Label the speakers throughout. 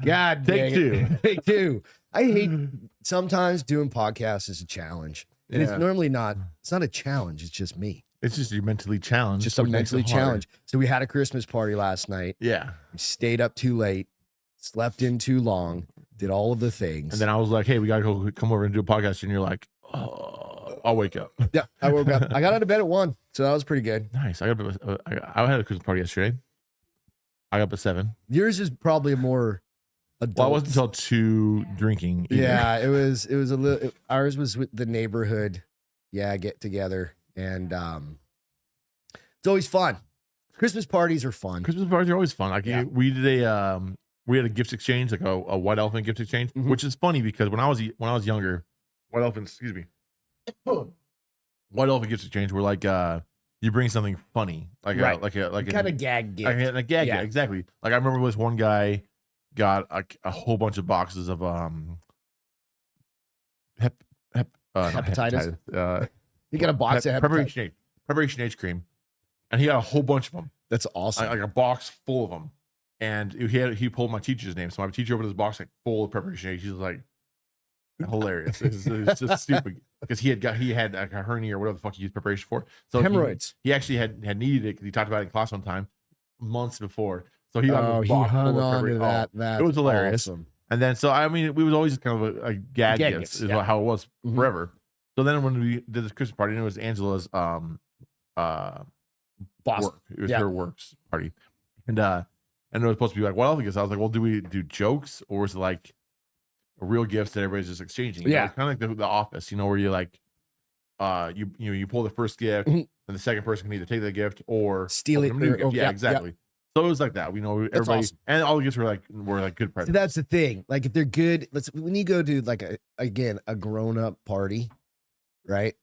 Speaker 1: God
Speaker 2: Take two.
Speaker 1: Take two. I hate sometimes doing podcasts is a challenge. And it's normally not, it's not a challenge. It's just me.
Speaker 2: It's just you're mentally challenged.
Speaker 1: Just a mentally challenged. So we had a Christmas party last night.
Speaker 2: Yeah.
Speaker 1: We stayed up too late, slept in too long, did all of the things.
Speaker 2: And then I was like, hey, we got to come over and do a podcast. And you're like, oh, I'll wake up.
Speaker 1: Yeah, I woke up. I got out of bed at 1. So that was pretty good.
Speaker 2: Nice. I had a Christmas party yesterday. I got up at 7.
Speaker 1: Yours is probably a more adult.
Speaker 2: Well, I wasn't until 2 drinking. Either.
Speaker 1: Yeah, it was a little, ours was with the neighborhood. Yeah, get together. And it's always fun. Christmas parties are fun.
Speaker 2: Christmas parties are always fun. Like we did we had a gift exchange, like a white elephant gift exchange, which is funny because when I was younger, white elephant gift exchange were like you bring something funny, like a
Speaker 1: kind of gag gift.
Speaker 2: A gag, yeah, exactly. Like I remember this one guy got a whole bunch of boxes of
Speaker 1: hepatitis. He got a box of
Speaker 2: preparation H cream, and he got a whole bunch of them.
Speaker 1: That's awesome.
Speaker 2: Like a box full of them. And he pulled my teacher's name. So my teacher opened his box like full of preparation H. She's like, hilarious. It's just stupid because he had like a hernia or whatever the fuck he used preparation for. So
Speaker 1: hemorrhoids.
Speaker 2: He actually had needed it because he talked about it in class one time months before. So he got
Speaker 1: he hung on to that.
Speaker 2: It was hilarious.
Speaker 1: Awesome.
Speaker 2: And then so I mean, we was always kind of a gag gift is how it was forever. So then when we did this Christmas party, and it was Angela's boss. Work. It was her works party, and it was supposed to be like, what else? I was like, well, do we do jokes or is it like real gifts that everybody's just exchanging?
Speaker 1: Yeah,
Speaker 2: kind of like the Office, where you like, you pull the first gift, and the second person can either take the gift or
Speaker 1: steal it.
Speaker 2: Yeah, exactly. So it was like that. Everybody, awesome. And all the gifts were like good presents.
Speaker 1: So that's the thing. Like if they're good, when you go to like a grown up party, right?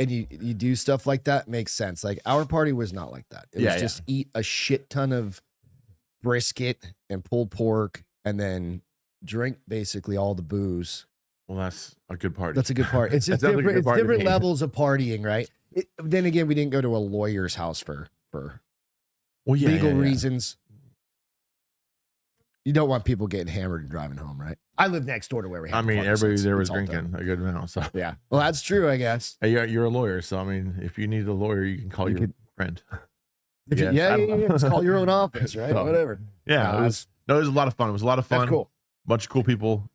Speaker 1: And you do stuff like that, makes sense. Like our party was not like that. It was just eat a shit ton of brisket and pulled pork and then drink basically all the booze.
Speaker 2: Well, that's a good party.
Speaker 1: That's a good party. It's just different, it's different levels of partying, right? Then again, we didn't go to a lawyer's house for legal reasons. You don't want people getting hammered and driving home, right? I live next door to where we have.
Speaker 2: I mean, everybody there was drinking a good amount. So
Speaker 1: yeah, well, that's true, I guess.
Speaker 2: Hey, you're a lawyer, so I mean, if you need a lawyer, you can call your friend.
Speaker 1: Yeah. Just call your own office, right? So, whatever.
Speaker 2: Yeah, it was a lot of fun. It was a lot of fun.
Speaker 1: That's cool.
Speaker 2: Bunch of cool people.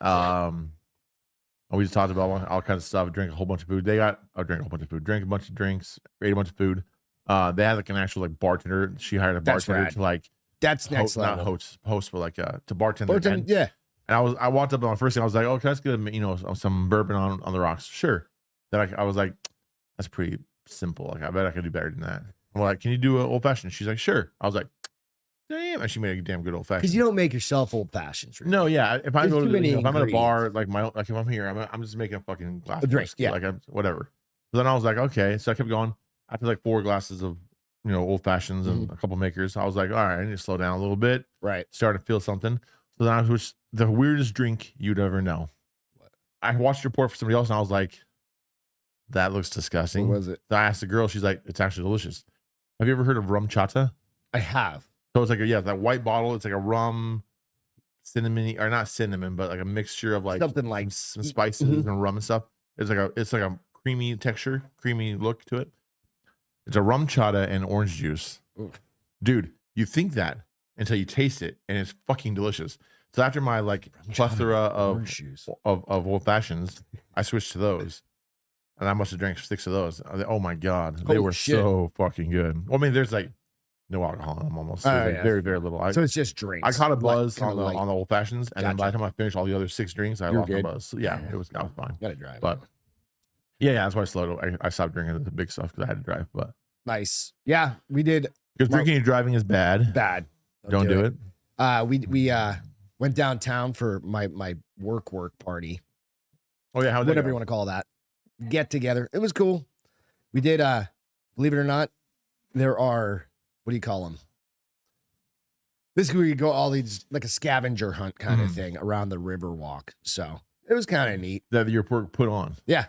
Speaker 2: We just talked about all kinds of stuff. Drank a whole bunch of food. Drank a bunch of food. Drank a bunch of drinks. Ate a bunch of food. They had like an actual like bartender. She hired a bartender to like.
Speaker 1: That's next level.
Speaker 2: Not host, but like to bartender.
Speaker 1: Yeah.
Speaker 2: And I walked up on the first thing. I was like, "Oh, can I just get some bourbon on the rocks?" Sure. Then I was like, "That's pretty simple. Like I bet I could do better than that." I'm like, "Can you do an old fashioned?" She's like, "Sure." I was like, "Damn!" And she made a damn good old fashioned.
Speaker 1: Because you don't make yourself old fashions. Really.
Speaker 2: No, yeah. If I go to if I'm at a bar like if I'm here, I'm just making a fucking glass of drink. Yeah. Like whatever. So then I was like, okay. So I kept going. After like 4 glasses of old fashions and a couple makers, I was like, all right, I need to slow down a little bit.
Speaker 1: Right.
Speaker 2: Started to feel something. So then I was the weirdest drink you'd ever know. What? I watched a report for somebody else and I was like, that looks disgusting.
Speaker 1: What was it?
Speaker 2: So I asked the girl, she's like, it's actually delicious. Have you ever heard of rum chata?
Speaker 1: I have.
Speaker 2: So it's like that white bottle. It's like a rum cinnamon, or not cinnamon, but like a mixture of like
Speaker 1: something like
Speaker 2: some spices and rum and stuff. It's like a creamy texture, creamy look to it. It's a rum chata and orange juice.
Speaker 1: Oof.
Speaker 2: Dude, you think that until you taste it, and it's fucking delicious. So after my like plethora of old fashions, I switched to those, and I must have drank 6 of those. Oh my god, they were so fucking good. Well, I mean, there's like no alcohol in them almost. Very, very little.
Speaker 1: So it's just drinks.
Speaker 2: I caught a buzz on the old fashions, and then by the time I finished all the other 6 drinks, I lost my buzz. So yeah, I was fine.
Speaker 1: Gotta drive,
Speaker 2: but yeah, that's why I slowed. I stopped drinking the big stuff because I had to drive. But
Speaker 1: nice, yeah, we did.
Speaker 2: Because drinking and driving is bad.
Speaker 1: Bad.
Speaker 2: Don't do it.
Speaker 1: We went downtown for my work party.
Speaker 2: Oh yeah,
Speaker 1: whatever you want to call that. Get together. It was cool. We did. Believe it or not, there are. What do you call them? Basically, we go all these like a scavenger hunt kind of thing around the river walk. So it was kind of neat.
Speaker 2: That your work put on.
Speaker 1: Yeah.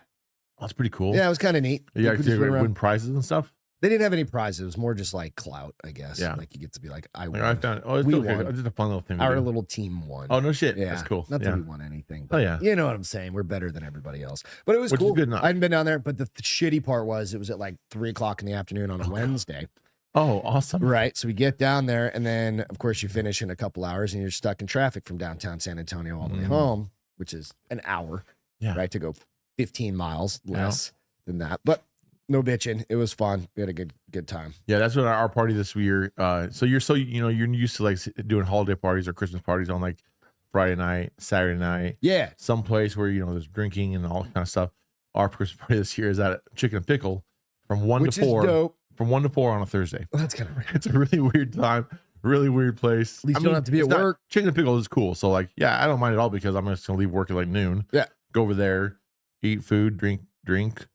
Speaker 2: That's pretty cool.
Speaker 1: Yeah, it was kind of neat.
Speaker 2: You actually win prizes and stuff?
Speaker 1: They didn't have any prizes. It was more just like clout, I guess.
Speaker 2: Yeah.
Speaker 1: Like you get to be like, I
Speaker 2: Like,
Speaker 1: won.
Speaker 2: I found. Oh, it's
Speaker 1: We
Speaker 2: okay.
Speaker 1: won.
Speaker 2: It's just a fun little thing.
Speaker 1: Our little team won.
Speaker 2: Oh no shit.
Speaker 1: Yeah,
Speaker 2: That's cool.
Speaker 1: Not
Speaker 2: yeah.
Speaker 1: that we won anything.
Speaker 2: Oh
Speaker 1: But
Speaker 2: yeah.
Speaker 1: you know what I'm saying? We're better than everybody else. But it was
Speaker 2: Which
Speaker 1: cool.
Speaker 2: is good enough.
Speaker 1: I hadn't been down there, but the shitty part was it was at like 3:00 in the afternoon on a Wednesday.
Speaker 2: Oh, awesome.
Speaker 1: Right. So we get down there, and then of course you finish in a couple hours, and you're stuck in traffic from downtown San Antonio all the way home, which is an hour.
Speaker 2: Yeah.
Speaker 1: Right. To go 15 miles less than that, but. No bitching. It was fun. We had a good time.
Speaker 2: Yeah, that's what our party this year. So you're you're used to like doing holiday parties or Christmas parties on like Friday night, Saturday night.
Speaker 1: Yeah.
Speaker 2: Some place where there's drinking and all kind of stuff. Our Christmas party this year is at Chicken and Pickle from 1 to 4.
Speaker 1: Dope.
Speaker 2: From 1 to 4 on a Thursday.
Speaker 1: Well, that's kind of
Speaker 2: It's a really weird time. Really weird place.
Speaker 1: At least you don't have to be at work.
Speaker 2: Chicken and Pickle is cool. So like, yeah, I don't mind at all because I'm just gonna leave work at like noon.
Speaker 1: Yeah.
Speaker 2: Go over there, eat food, drink.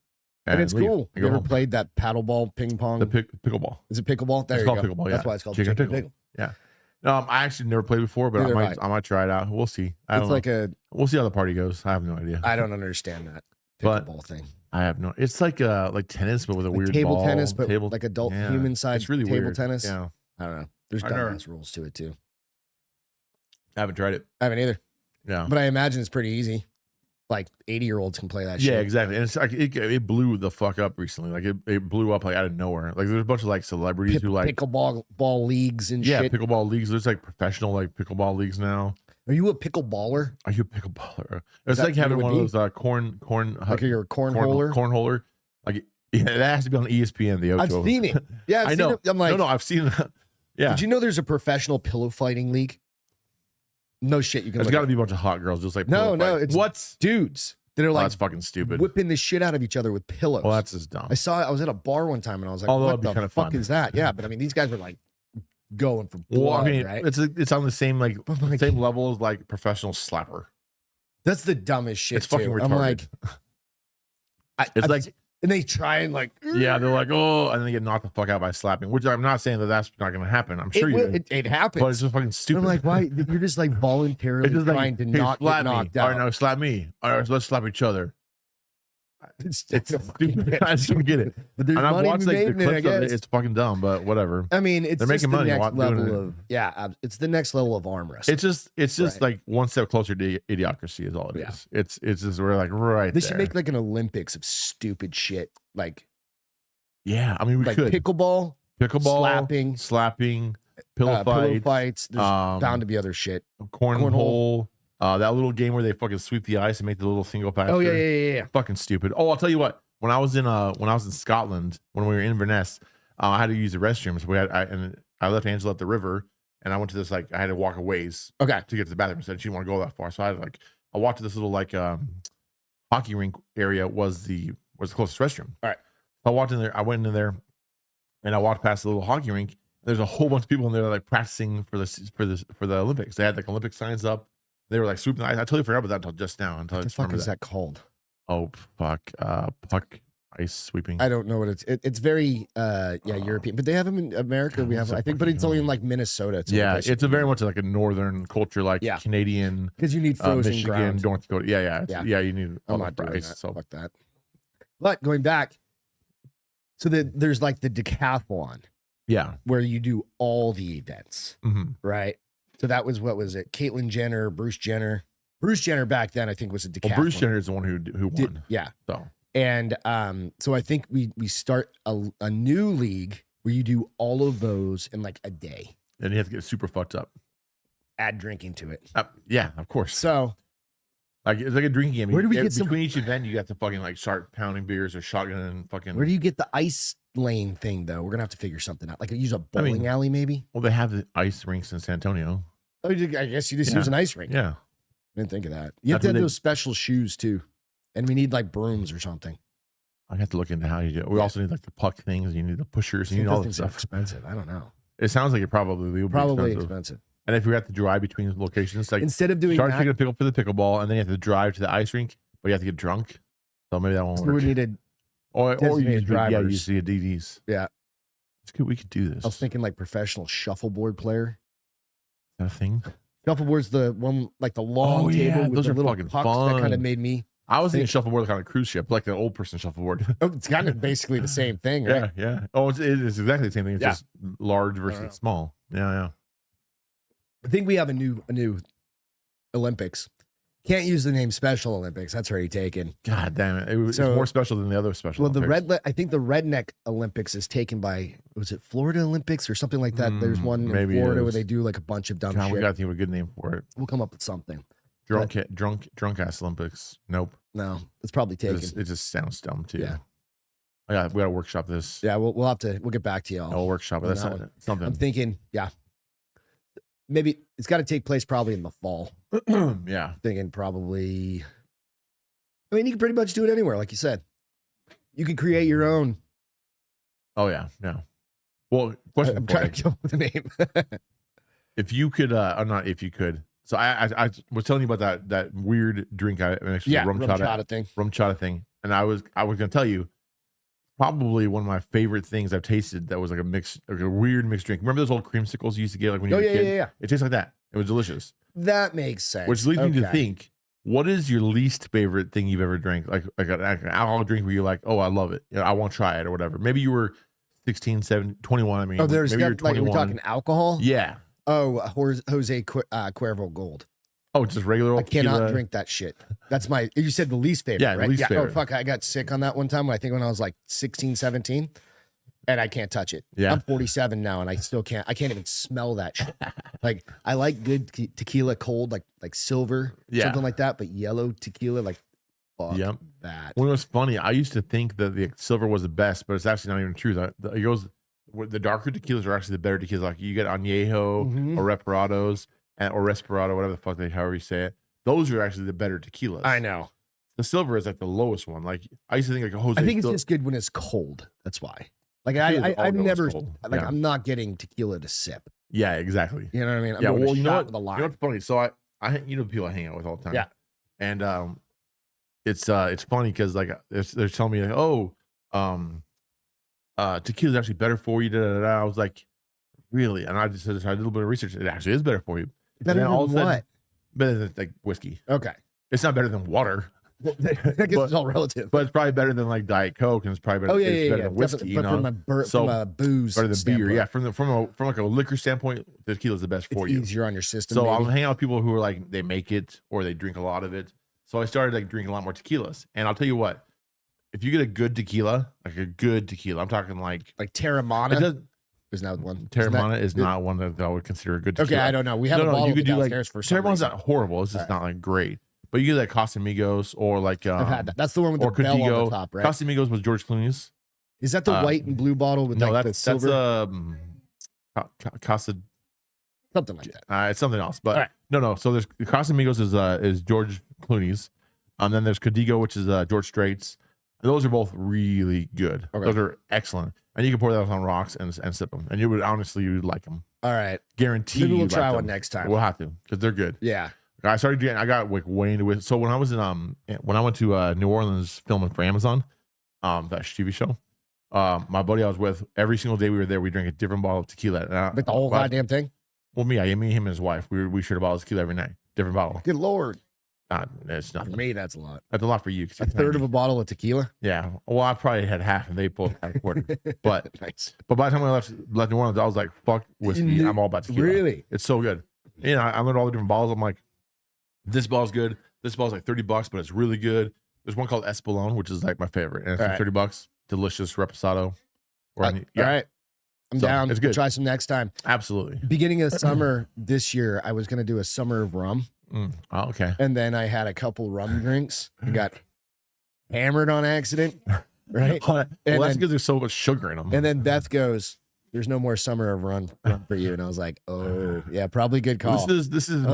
Speaker 1: And it's
Speaker 2: leave.
Speaker 1: cool. You ever played that paddleball ping pong?
Speaker 2: The pickleball.
Speaker 1: Is it pickleball? There
Speaker 2: it's
Speaker 1: you
Speaker 2: called
Speaker 1: go.
Speaker 2: pickleball. Yeah.
Speaker 1: That's why it's called
Speaker 2: Chicken
Speaker 1: chicken
Speaker 2: pickle. Yeah. I actually never played before, but I might try it out. We'll see.
Speaker 1: It's like
Speaker 2: we'll see how the party goes. I have no idea.
Speaker 1: I don't understand that pickleball thing.
Speaker 2: I have no. It's like tennis, but with a weird
Speaker 1: table
Speaker 2: ball.
Speaker 1: tennis, but like adult human side.
Speaker 2: It's really
Speaker 1: table
Speaker 2: weird.
Speaker 1: tennis.
Speaker 2: Yeah.
Speaker 1: I don't know. There's dumbass rules to it too.
Speaker 2: I haven't tried it.
Speaker 1: I haven't either.
Speaker 2: Yeah.
Speaker 1: But I imagine it's pretty easy. Like 80-year-olds can play that shit.
Speaker 2: Yeah, exactly. And it's like it blew the fuck up recently. Like it blew up like out of nowhere. Like there's a bunch of like celebrities who like
Speaker 1: pickleball leagues and shit.
Speaker 2: Yeah, pickleball leagues. There's like professional like pickleball leagues now.
Speaker 1: Are you a pickleballer?
Speaker 2: Are you a pickleballer? It's like having one of those corn
Speaker 1: like you're a cornholer.
Speaker 2: Cornholer. Like that has to be on ESPN. The Ocho.
Speaker 1: I've seen it. Yeah,
Speaker 2: I know.
Speaker 1: I'm like,
Speaker 2: no, I've seen that. Yeah.
Speaker 1: Did you know there's a professional pillow fighting league? No shit. You can.
Speaker 2: There's got to be a bunch of hot girls just like
Speaker 1: no. It's
Speaker 2: what
Speaker 1: dudes that are like
Speaker 2: that's fucking stupid.
Speaker 1: Whipping the shit out of each other with pillows.
Speaker 2: Well, that's just dumb.
Speaker 1: I was at a bar one time and I was like,
Speaker 2: Although
Speaker 1: what the fuck is that? Yeah, but I mean, these guys were like going for blood, right?
Speaker 2: It's on the same same level as like professional slapper.
Speaker 1: That's the dumbest shit.
Speaker 2: It's fucking retarded.
Speaker 1: I'm like, and they try and like,
Speaker 2: yeah, they're like, oh, and then they get knocked the fuck out by slapping. Which I'm not saying that's not going to happen. I'm sure
Speaker 1: it happens,
Speaker 2: but it's just fucking stupid.
Speaker 1: I'm like, why? You're just like voluntarily trying to not get knocked out.
Speaker 2: All right, no, slap me. All right, so let's slap each other. It's stupid. I just don't get it.
Speaker 1: But there's money to be made in it, I guess.
Speaker 2: It's fucking dumb, but whatever.
Speaker 1: I mean, it's
Speaker 2: they're
Speaker 1: just
Speaker 2: making money.
Speaker 1: The next level of it's the next level of arm wrestling.
Speaker 2: It's just like one step closer to idiocracy is all it is. It's just we're like right.
Speaker 1: They should make like an Olympics of stupid shit. Like,
Speaker 2: yeah, I mean we could
Speaker 1: pickleball,
Speaker 2: slapping, pillow
Speaker 1: fights. There's bound to be other shit.
Speaker 2: Cornhole. That little game where they fucking sweep the ice and make the little single pass.
Speaker 1: Oh yeah.
Speaker 2: Fucking stupid. Oh, I'll tell you what. When I was in Scotland, when we were in Inverness, I had to use the restrooms. I left Angela at the river, and I went to this I had to walk a ways.
Speaker 1: Okay.
Speaker 2: To get to the bathroom. She didn't want to go that far, so I walked to this little hockey rink area was the closest restroom.
Speaker 1: All right.
Speaker 2: I walked in there. I went in there, and I walked past the little hockey rink. There's a whole bunch of people in there like practicing for the Olympics. They had like Olympic signs up. They were like swooping. I totally forgot about that until just now.
Speaker 1: What the fuck is that called?
Speaker 2: Oh fuck! Puck ice sweeping.
Speaker 1: I don't know what it's very European, but they have them in America. We have I think, but it's only in like Minnesota.
Speaker 2: It's a very much like a northern culture, like Canadian.
Speaker 1: Because you need frozen
Speaker 2: Michigan,
Speaker 1: ground.
Speaker 2: North Dakota. Yeah. You need.
Speaker 1: I'm not doing that.
Speaker 2: So
Speaker 1: fuck that. But going back, so there's like the decathlon.
Speaker 2: Yeah.
Speaker 1: Where you do all the events, right? So that was what was it? Caitlyn Jenner, Bruce Jenner. Bruce Jenner back then, I think, was a decathlon.
Speaker 2: Well, Bruce Jenner is the one who won.
Speaker 1: Yeah.
Speaker 2: So
Speaker 1: and so I think we start a new league where you do all of those in like a day.
Speaker 2: And you have to get super fucked up.
Speaker 1: Add drinking to it.
Speaker 2: Yeah, of course.
Speaker 1: So
Speaker 2: like it's like a drinking game.
Speaker 1: Where do we get
Speaker 2: between each event? You got to fucking like start pounding beers or shotgun and fucking.
Speaker 1: Where do you get the ice lane thing though? We're gonna have to figure something out. Like use a bowling alley maybe.
Speaker 2: Well, they have the ice rinks in San Antonio.
Speaker 1: Oh, I guess you just use an ice rink.
Speaker 2: Yeah.
Speaker 1: I didn't think of that. You have to have those special shoes too. And we need like brooms or something.
Speaker 2: I have to look into how you do it. We also need like the puck things. You need the pushers. You need all that stuff.
Speaker 1: Expensive. I don't know.
Speaker 2: It sounds like it probably will be
Speaker 1: expensive.
Speaker 2: And if you have to drive between locations, like
Speaker 1: instead of doing
Speaker 2: start taking a pickle for the pickleball, and then you have to drive to the ice rink, but you have to get drunk. So maybe that won't work.
Speaker 1: We needed
Speaker 2: or you use the DDs.
Speaker 1: Yeah.
Speaker 2: It's good. We could do this.
Speaker 1: I was thinking like professional shuffleboard player.
Speaker 2: Is that a thing?
Speaker 1: Shuffleboard's the one like the long table with
Speaker 2: those
Speaker 1: the
Speaker 2: are
Speaker 1: little
Speaker 2: fucking
Speaker 1: pucks
Speaker 2: fun.
Speaker 1: that kind of made me
Speaker 2: I was thinking shuffleboard like on a cruise ship, like an old person shuffleboard.
Speaker 1: Oh, it's kind of basically the same thing, right?
Speaker 2: Yeah. Oh, it is exactly the same thing. It's just large versus small. Yeah.
Speaker 1: I think we have a new Olympics. Can't use the name Special Olympics. That's already taken.
Speaker 2: God damn it! It's more special than the other Special.
Speaker 1: Well,
Speaker 2: Olympics.
Speaker 1: I think the Redneck Olympics is taken by, was it Florida Olympics or something like that? There's one in Florida where they do like a bunch of dumb shit.
Speaker 2: We got to think of a good name for it.
Speaker 1: We'll come up with something.
Speaker 2: Drunk ass Olympics. Nope.
Speaker 1: No, it's probably taken.
Speaker 2: It just sounds dumb too.
Speaker 1: Yeah.
Speaker 2: We got to workshop this.
Speaker 1: Yeah, we'll get back to y'all.
Speaker 2: We'll workshop it. That's something.
Speaker 1: I'm thinking, maybe it's got to take place probably in the fall.
Speaker 2: Yeah.
Speaker 1: Thinking probably. I mean, you can pretty much do it anywhere, like you said. You can create your own.
Speaker 2: Oh yeah. Well, question.
Speaker 1: I'm trying to come up with a name.
Speaker 2: If you could, or not if you could. So I was telling you about that weird drink I mixed with rum chata thing, and I was going to tell you probably one of my favorite things I've tasted that was like a weird mixed drink. Remember those old creamsicles you used to get like when you were a kid?
Speaker 1: Yeah.
Speaker 2: It tastes like that. It was delicious.
Speaker 1: That makes sense.
Speaker 2: Which leads me to think, what is your least favorite thing you've ever drank? Like an alcohol drink where you're like, oh, I love it. I want to try it or whatever. Maybe you were 16, 17, 21. I mean,
Speaker 1: there's
Speaker 2: maybe you're 21.
Speaker 1: Like, we're talking alcohol?
Speaker 2: Yeah.
Speaker 1: Oh, Jose Cuervo Gold.
Speaker 2: Oh, just regular old
Speaker 1: I cannot drink that shit. That's you said the least favorite, right?
Speaker 2: Least favorite.
Speaker 1: Oh, fuck. I got sick on that one time. I think when I was like 16, 17. And I can't touch it.
Speaker 2: Yeah.
Speaker 1: I'm 47 now, and I still can't. I can't even smell that shit. Like, I like good tequila cold, like silver, something like that. But yellow tequila, like, fuck that.
Speaker 2: Well, it was funny. I used to think that the silver was the best, but it's actually not even true. The darker tequilas are actually the better tequilas. Like you get añejo or reparados or Respirado, whatever the fuck however you say it. Those are actually the better tequilas.
Speaker 1: I know.
Speaker 2: The silver is like the lowest one. Like I used to think like Jose.
Speaker 1: I think it's just good when it's cold. That's why. Like I've never I'm not getting tequila to sip.
Speaker 2: Yeah, exactly.
Speaker 1: You know what I mean?
Speaker 2: You know what? You know what's funny? So I people I hang out with all the time.
Speaker 1: Yeah.
Speaker 2: And it's funny because like they're telling me like, tequila is actually better for you. I was like, really? And I did a little bit of research. It actually is better for you.
Speaker 1: Better than what?
Speaker 2: Better than like whiskey.
Speaker 1: Okay.
Speaker 2: It's not better than water.
Speaker 1: I guess it's all relative.
Speaker 2: But it's probably better than like Diet Coke, and it's probably better, better than whiskey.
Speaker 1: But from a booze
Speaker 2: better than
Speaker 1: standpoint.
Speaker 2: beer. Yeah, from like a liquor standpoint, tequila is the best for you.
Speaker 1: It's easier on your system.
Speaker 2: So I'm hanging out with people who are like they make it or they drink a lot of it. So I started like drinking a lot more tequilas. And I'll tell you what, if you get a good tequila, I'm talking like
Speaker 1: Terramana. Isn't that one?
Speaker 2: Terramana is not one that I would consider a good tequila.
Speaker 1: Okay, I don't know. We have a bottle downstairs for some
Speaker 2: Terramana's
Speaker 1: reason.
Speaker 2: not horrible. It's just not like great. But you get like Casamigos or like
Speaker 1: I've had that. That's the one with the bell on the top, right?
Speaker 2: Casamigos was George Clooney's.
Speaker 1: Is that the white and blue bottle with the silver?
Speaker 2: That's Casa.
Speaker 1: Something like that.
Speaker 2: It's something else, but no. So there's Casamigos is George Clooney's, and then there's Cadigo, which is George Strait's. And those are both really good. Okay. Those are excellent, and you can pour those on rocks and sip them, and you would like them.
Speaker 1: All right,
Speaker 2: guaranteed.
Speaker 1: Maybe we'll try one next time.
Speaker 2: We'll have to because they're good.
Speaker 1: Yeah.
Speaker 2: I got like way into it. So when I was when I went to New Orleans filming for Amazon, that TV show, my buddy I was with, every single day we were there, we drank a different bottle of tequila.
Speaker 1: Like the whole goddamn thing?
Speaker 2: Well, me, him and his wife, we shared a bottle of tequila every night, different bottle.
Speaker 1: Good Lord.
Speaker 2: It's nothing.
Speaker 1: For me, that's a lot.
Speaker 2: That's a lot for you.
Speaker 1: A third of a bottle of tequila?
Speaker 2: Yeah. Well, I probably had half and they pulled half a quarter. But
Speaker 1: nice.
Speaker 2: But by the time I left New Orleans, I was like, fuck whiskey. I'm all about tequila.
Speaker 1: Really?
Speaker 2: It's so good. I learned all the different bottles. I'm like, this bottle's good. This bottle's like $30, but it's really good. There's one called Espolón, which is like my favorite. And it's like $30. Delicious reposado.
Speaker 1: All right. I'm down. It's good. We'll try some next time.
Speaker 2: Absolutely.
Speaker 1: Beginning of summer this year, I was going to do a summer of rum.
Speaker 2: Oh, okay.
Speaker 1: And then I had a couple rum drinks and got hammered on accident. Right.
Speaker 2: Well, that's because there's so much sugar in them.
Speaker 1: And then Beth goes, "There's no more summer of rum for you." And I was like, "Oh, yeah, probably good call."
Speaker 2: This is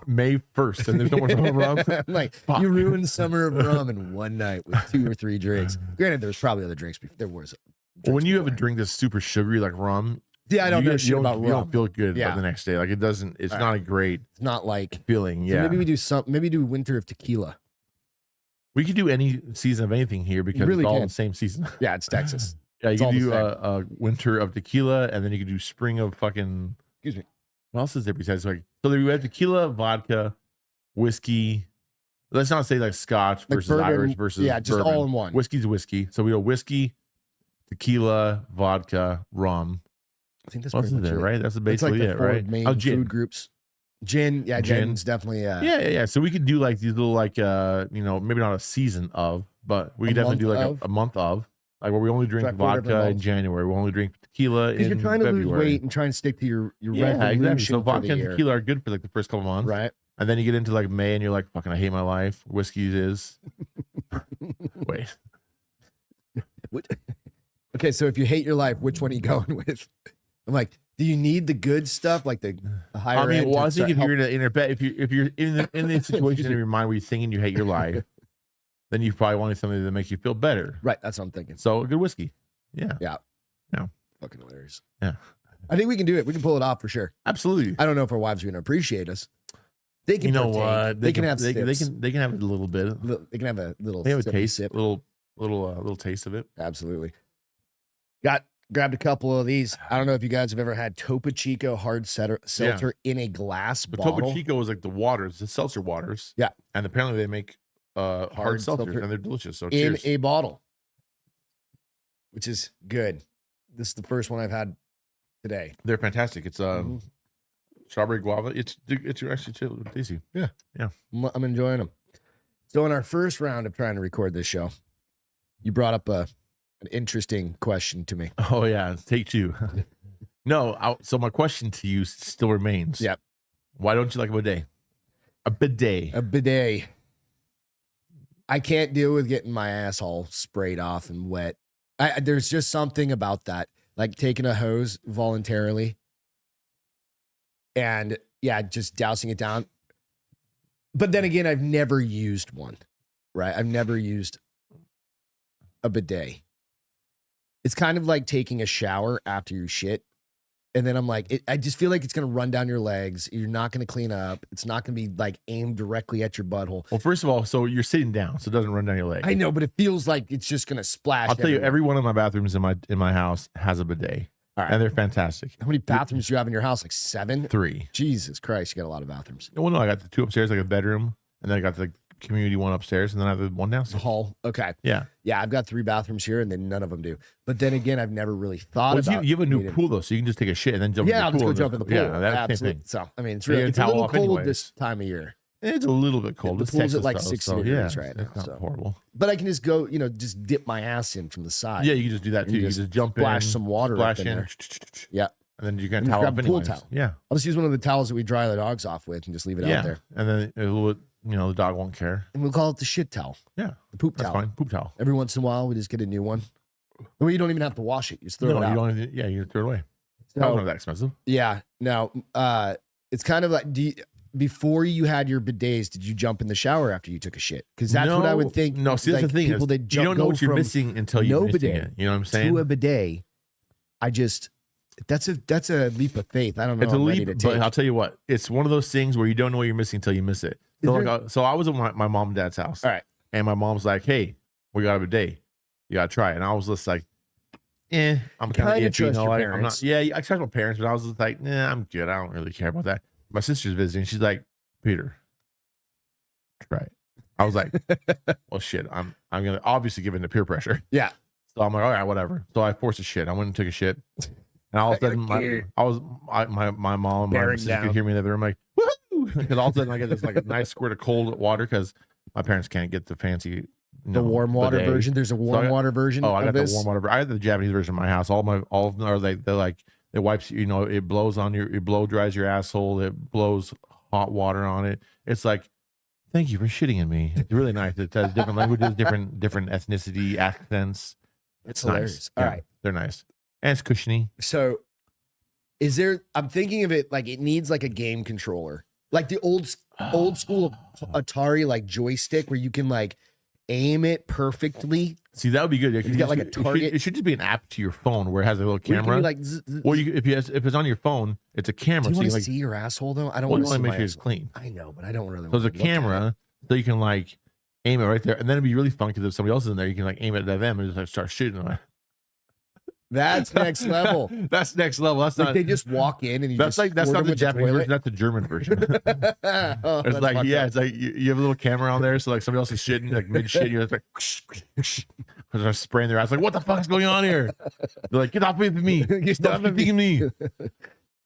Speaker 2: May 1st, and there's no more summer of rum.
Speaker 1: I'm like, fuck. You ruined summer of rum in one night with 2 or 3 drinks. Granted, there's probably other drinks. There was.
Speaker 2: When you have a drink that's super sugary like rum,
Speaker 1: yeah, I don't know shit about rum.
Speaker 2: You don't feel good about the next day. Like it doesn't. It's not a great.
Speaker 1: It's not like
Speaker 2: feeling.
Speaker 1: So
Speaker 2: yeah.
Speaker 1: maybe we do Maybe do winter of tequila.
Speaker 2: We could do any season of anything here because it's all the same season.
Speaker 1: Yeah, it's Texas.
Speaker 2: Yeah, you can do a winter of tequila, and then you can do spring of fucking.
Speaker 1: Excuse me.
Speaker 2: What else is there besides like? So we have tequila, vodka, whiskey, let's not say like Scotch
Speaker 1: Like
Speaker 2: versus
Speaker 1: bourbon,
Speaker 2: Irish versus
Speaker 1: just
Speaker 2: bourbon.
Speaker 1: all in one.
Speaker 2: Whiskey's whiskey. So we go whiskey, tequila, vodka, rum.
Speaker 1: I think that's
Speaker 2: What's
Speaker 1: pretty
Speaker 2: in
Speaker 1: much
Speaker 2: there,
Speaker 1: it.
Speaker 2: right? That's basically
Speaker 1: It's like the
Speaker 2: it, right?
Speaker 1: main
Speaker 2: Gin.
Speaker 1: food groups. Gin, yeah, gin's definitely.
Speaker 2: Yeah. So we could do like these little like maybe not a season of, but we could definitely do like a month of, like where we only drink vodka in January. We only drink tequila in February. Because you're trying to lose weight
Speaker 1: and try and stick to your
Speaker 2: resolution. Exactly. So vodka and tequila are good for like the first couple months,
Speaker 1: right?
Speaker 2: And then you get into like May and you're like, fucking, I hate my life. Whiskey is. Wait.
Speaker 1: Okay, so if you hate your life, which one are you going with? I'm like, do you need the good stuff, like the higher end?
Speaker 2: Well, I think if you're in a bed, if you're in the situation in your mind where you're thinking you hate your life, then you probably want something that makes you feel better.
Speaker 1: Right, that's what I'm thinking.
Speaker 2: So a good whiskey. Yeah.
Speaker 1: Fucking hilarious.
Speaker 2: Yeah.
Speaker 1: I think we can do it. We can pull it off for sure.
Speaker 2: Absolutely.
Speaker 1: I don't know if our wives are going to appreciate us. They can.
Speaker 2: You know what?
Speaker 1: They can have.
Speaker 2: They can have a little bit.
Speaker 1: They can have a little.
Speaker 2: They have a taste.
Speaker 1: Sip.
Speaker 2: Little taste of it.
Speaker 1: Absolutely. Grabbed a couple of these. I don't know if you guys have ever had Topo Chico hard seltzer in a glass bottle.
Speaker 2: Topo Chico is like the waters, the seltzer waters.
Speaker 1: Yeah.
Speaker 2: And apparently they make hard seltzers and they're delicious. So
Speaker 1: in
Speaker 2: cheers.
Speaker 1: a bottle, which is good. This is the first one I've had today.
Speaker 2: They're fantastic. It's strawberry guava. It's actually tasty.
Speaker 1: Yeah. I'm enjoying them. So in our first round of trying to record this show, you brought up an interesting question to me.
Speaker 2: Oh yeah, take two. No, so my question to you still remains.
Speaker 1: Yep.
Speaker 2: Why don't you like a bidet? A bidet.
Speaker 1: A bidet. I can't deal with getting my asshole sprayed off and wet. There's just something about that, like taking a hose voluntarily and just dousing it down. But then again, I've never used one, right? I've never used a bidet. It's kind of like taking a shower after you shit. And then I'm like, I just feel like it's going to run down your legs. You're not going to clean up. It's not going to be like aimed directly at your butthole.
Speaker 2: Well, first of all, so you're sitting down, so it doesn't run down your leg.
Speaker 1: I know, but it feels like it's just going to splash.
Speaker 2: I'll tell you, every one of my bathrooms in my house has a bidet. All right. And they're fantastic.
Speaker 1: How many bathrooms do you have in your house? Like 7?
Speaker 2: 3.
Speaker 1: Jesus Christ, you got a lot of bathrooms.
Speaker 2: Well, no, I got the 2 upstairs, like a bedroom, and then I got the community one upstairs, and then I have the one downstairs.
Speaker 1: Hall. Okay.
Speaker 2: Yeah.
Speaker 1: Yeah, I've got 3 bathrooms here, and then none of them do. But then again, I've never really thought about.
Speaker 2: You have a new pool though, so you can just take a shit and then jump.
Speaker 1: Yeah,
Speaker 2: in the
Speaker 1: I'll
Speaker 2: pool.
Speaker 1: just go jump in the pool.
Speaker 2: Yeah, that's the same thing.
Speaker 1: So I mean, it's really it's a little cold this time of year.
Speaker 2: It's a little bit cold.
Speaker 1: The
Speaker 2: it's
Speaker 1: pool's
Speaker 2: Texas
Speaker 1: at like
Speaker 2: though,
Speaker 1: 60
Speaker 2: so,
Speaker 1: degrees right now.
Speaker 2: It's not horrible.
Speaker 1: But I can just go, just dip my ass in from the side.
Speaker 2: Yeah, you can just do that too. You just jump in,
Speaker 1: splash some water
Speaker 2: splash
Speaker 1: in there.
Speaker 2: Yeah. And then you can towel up
Speaker 1: pool towel.
Speaker 2: Yeah.
Speaker 1: I'll just use one of the towels that we dry the dogs off with and just leave it out there.
Speaker 2: And then a little bit, the dog won't care.
Speaker 1: And we'll call it the shit towel.
Speaker 2: Yeah.
Speaker 1: The poop towel.
Speaker 2: That's fine. Poop towel.
Speaker 1: Every once in a while, we just get a new one. Well, you don't even have to wash it. You just throw it out.
Speaker 2: You don't even, you throw it away.
Speaker 1: So,
Speaker 2: not that expensive.
Speaker 1: Yeah. Now, it's kind of like, before you had your bidets, did you jump in the shower after you took a shit? Because that's what I would think.
Speaker 2: No, see, that's the thing.
Speaker 1: People that
Speaker 2: you don't know what you're missing until you're missing it. You know what I'm saying?
Speaker 1: To a bidet, that's a leap of faith. I don't know.
Speaker 2: It's a leap, but I'll tell you what. It's one of those things where you don't know what you're missing until you miss it. So I was at my mom and dad's house.
Speaker 1: All right.
Speaker 2: And my mom's like, "Hey, we got a bidet. You gotta try it." And I was just like, I'm kind of iffy. I'm not. Yeah, I trust my parents, but I was just like, "Nah, I'm good. I don't really care about that." My sister's visiting. She's like, "Peter, try it." I was like, "Well, shit. I'm gonna obviously give in to peer pressure."
Speaker 1: Yeah.
Speaker 2: So I'm like, "All right, whatever." So I forced a shit. I went and took a shit, and all of a sudden, my mom and my sister could hear me in the other room, like, "Woohoo!" Because all of a sudden I get this like a nice squirt of cold water because my parents can't get the fancy.
Speaker 1: The warm water version. There's a warm water version.
Speaker 2: Oh, I got the warm water. I have the Japanese version in my house. All of them are like they're like it wipes. It blows on it blow dries your asshole. It blows hot water on it. It's like, thank you for shitting in me. It's really nice. It has different languages, different ethnicity, accents.
Speaker 1: It's hilarious.
Speaker 2: Nice.
Speaker 1: All right,
Speaker 2: they're nice and it's cushiony.
Speaker 1: So, is there? I'm thinking of it like it needs like a game controller, like the old school Atari like joystick where you can like aim it perfectly.
Speaker 2: See, that would be good.
Speaker 1: You got like a target.
Speaker 2: It should just be an app to your phone where it has a little camera. If it's on your phone, it's a camera.
Speaker 1: Do you want to see your asshole though? I don't want to
Speaker 2: make sure it's clean.
Speaker 1: I know, but I don't really.
Speaker 2: So there's a camera, so you can like aim it right there, and then it'd be really fun because if somebody else is in there, you can like aim it at them and just like start shooting them.
Speaker 1: That's next level.
Speaker 2: That's next level. That's
Speaker 1: like
Speaker 2: not.
Speaker 1: They just walk in and you
Speaker 2: that's
Speaker 1: just
Speaker 2: like that's not the Japanese version. That's the German version.
Speaker 1: Oh,
Speaker 2: it's like it's like you have a little camera on there, so like somebody else is shitting like mid shit, you're like because they're spraying their eyes. Like what the fuck is going on here? They're like get off with me. Stop hitting me.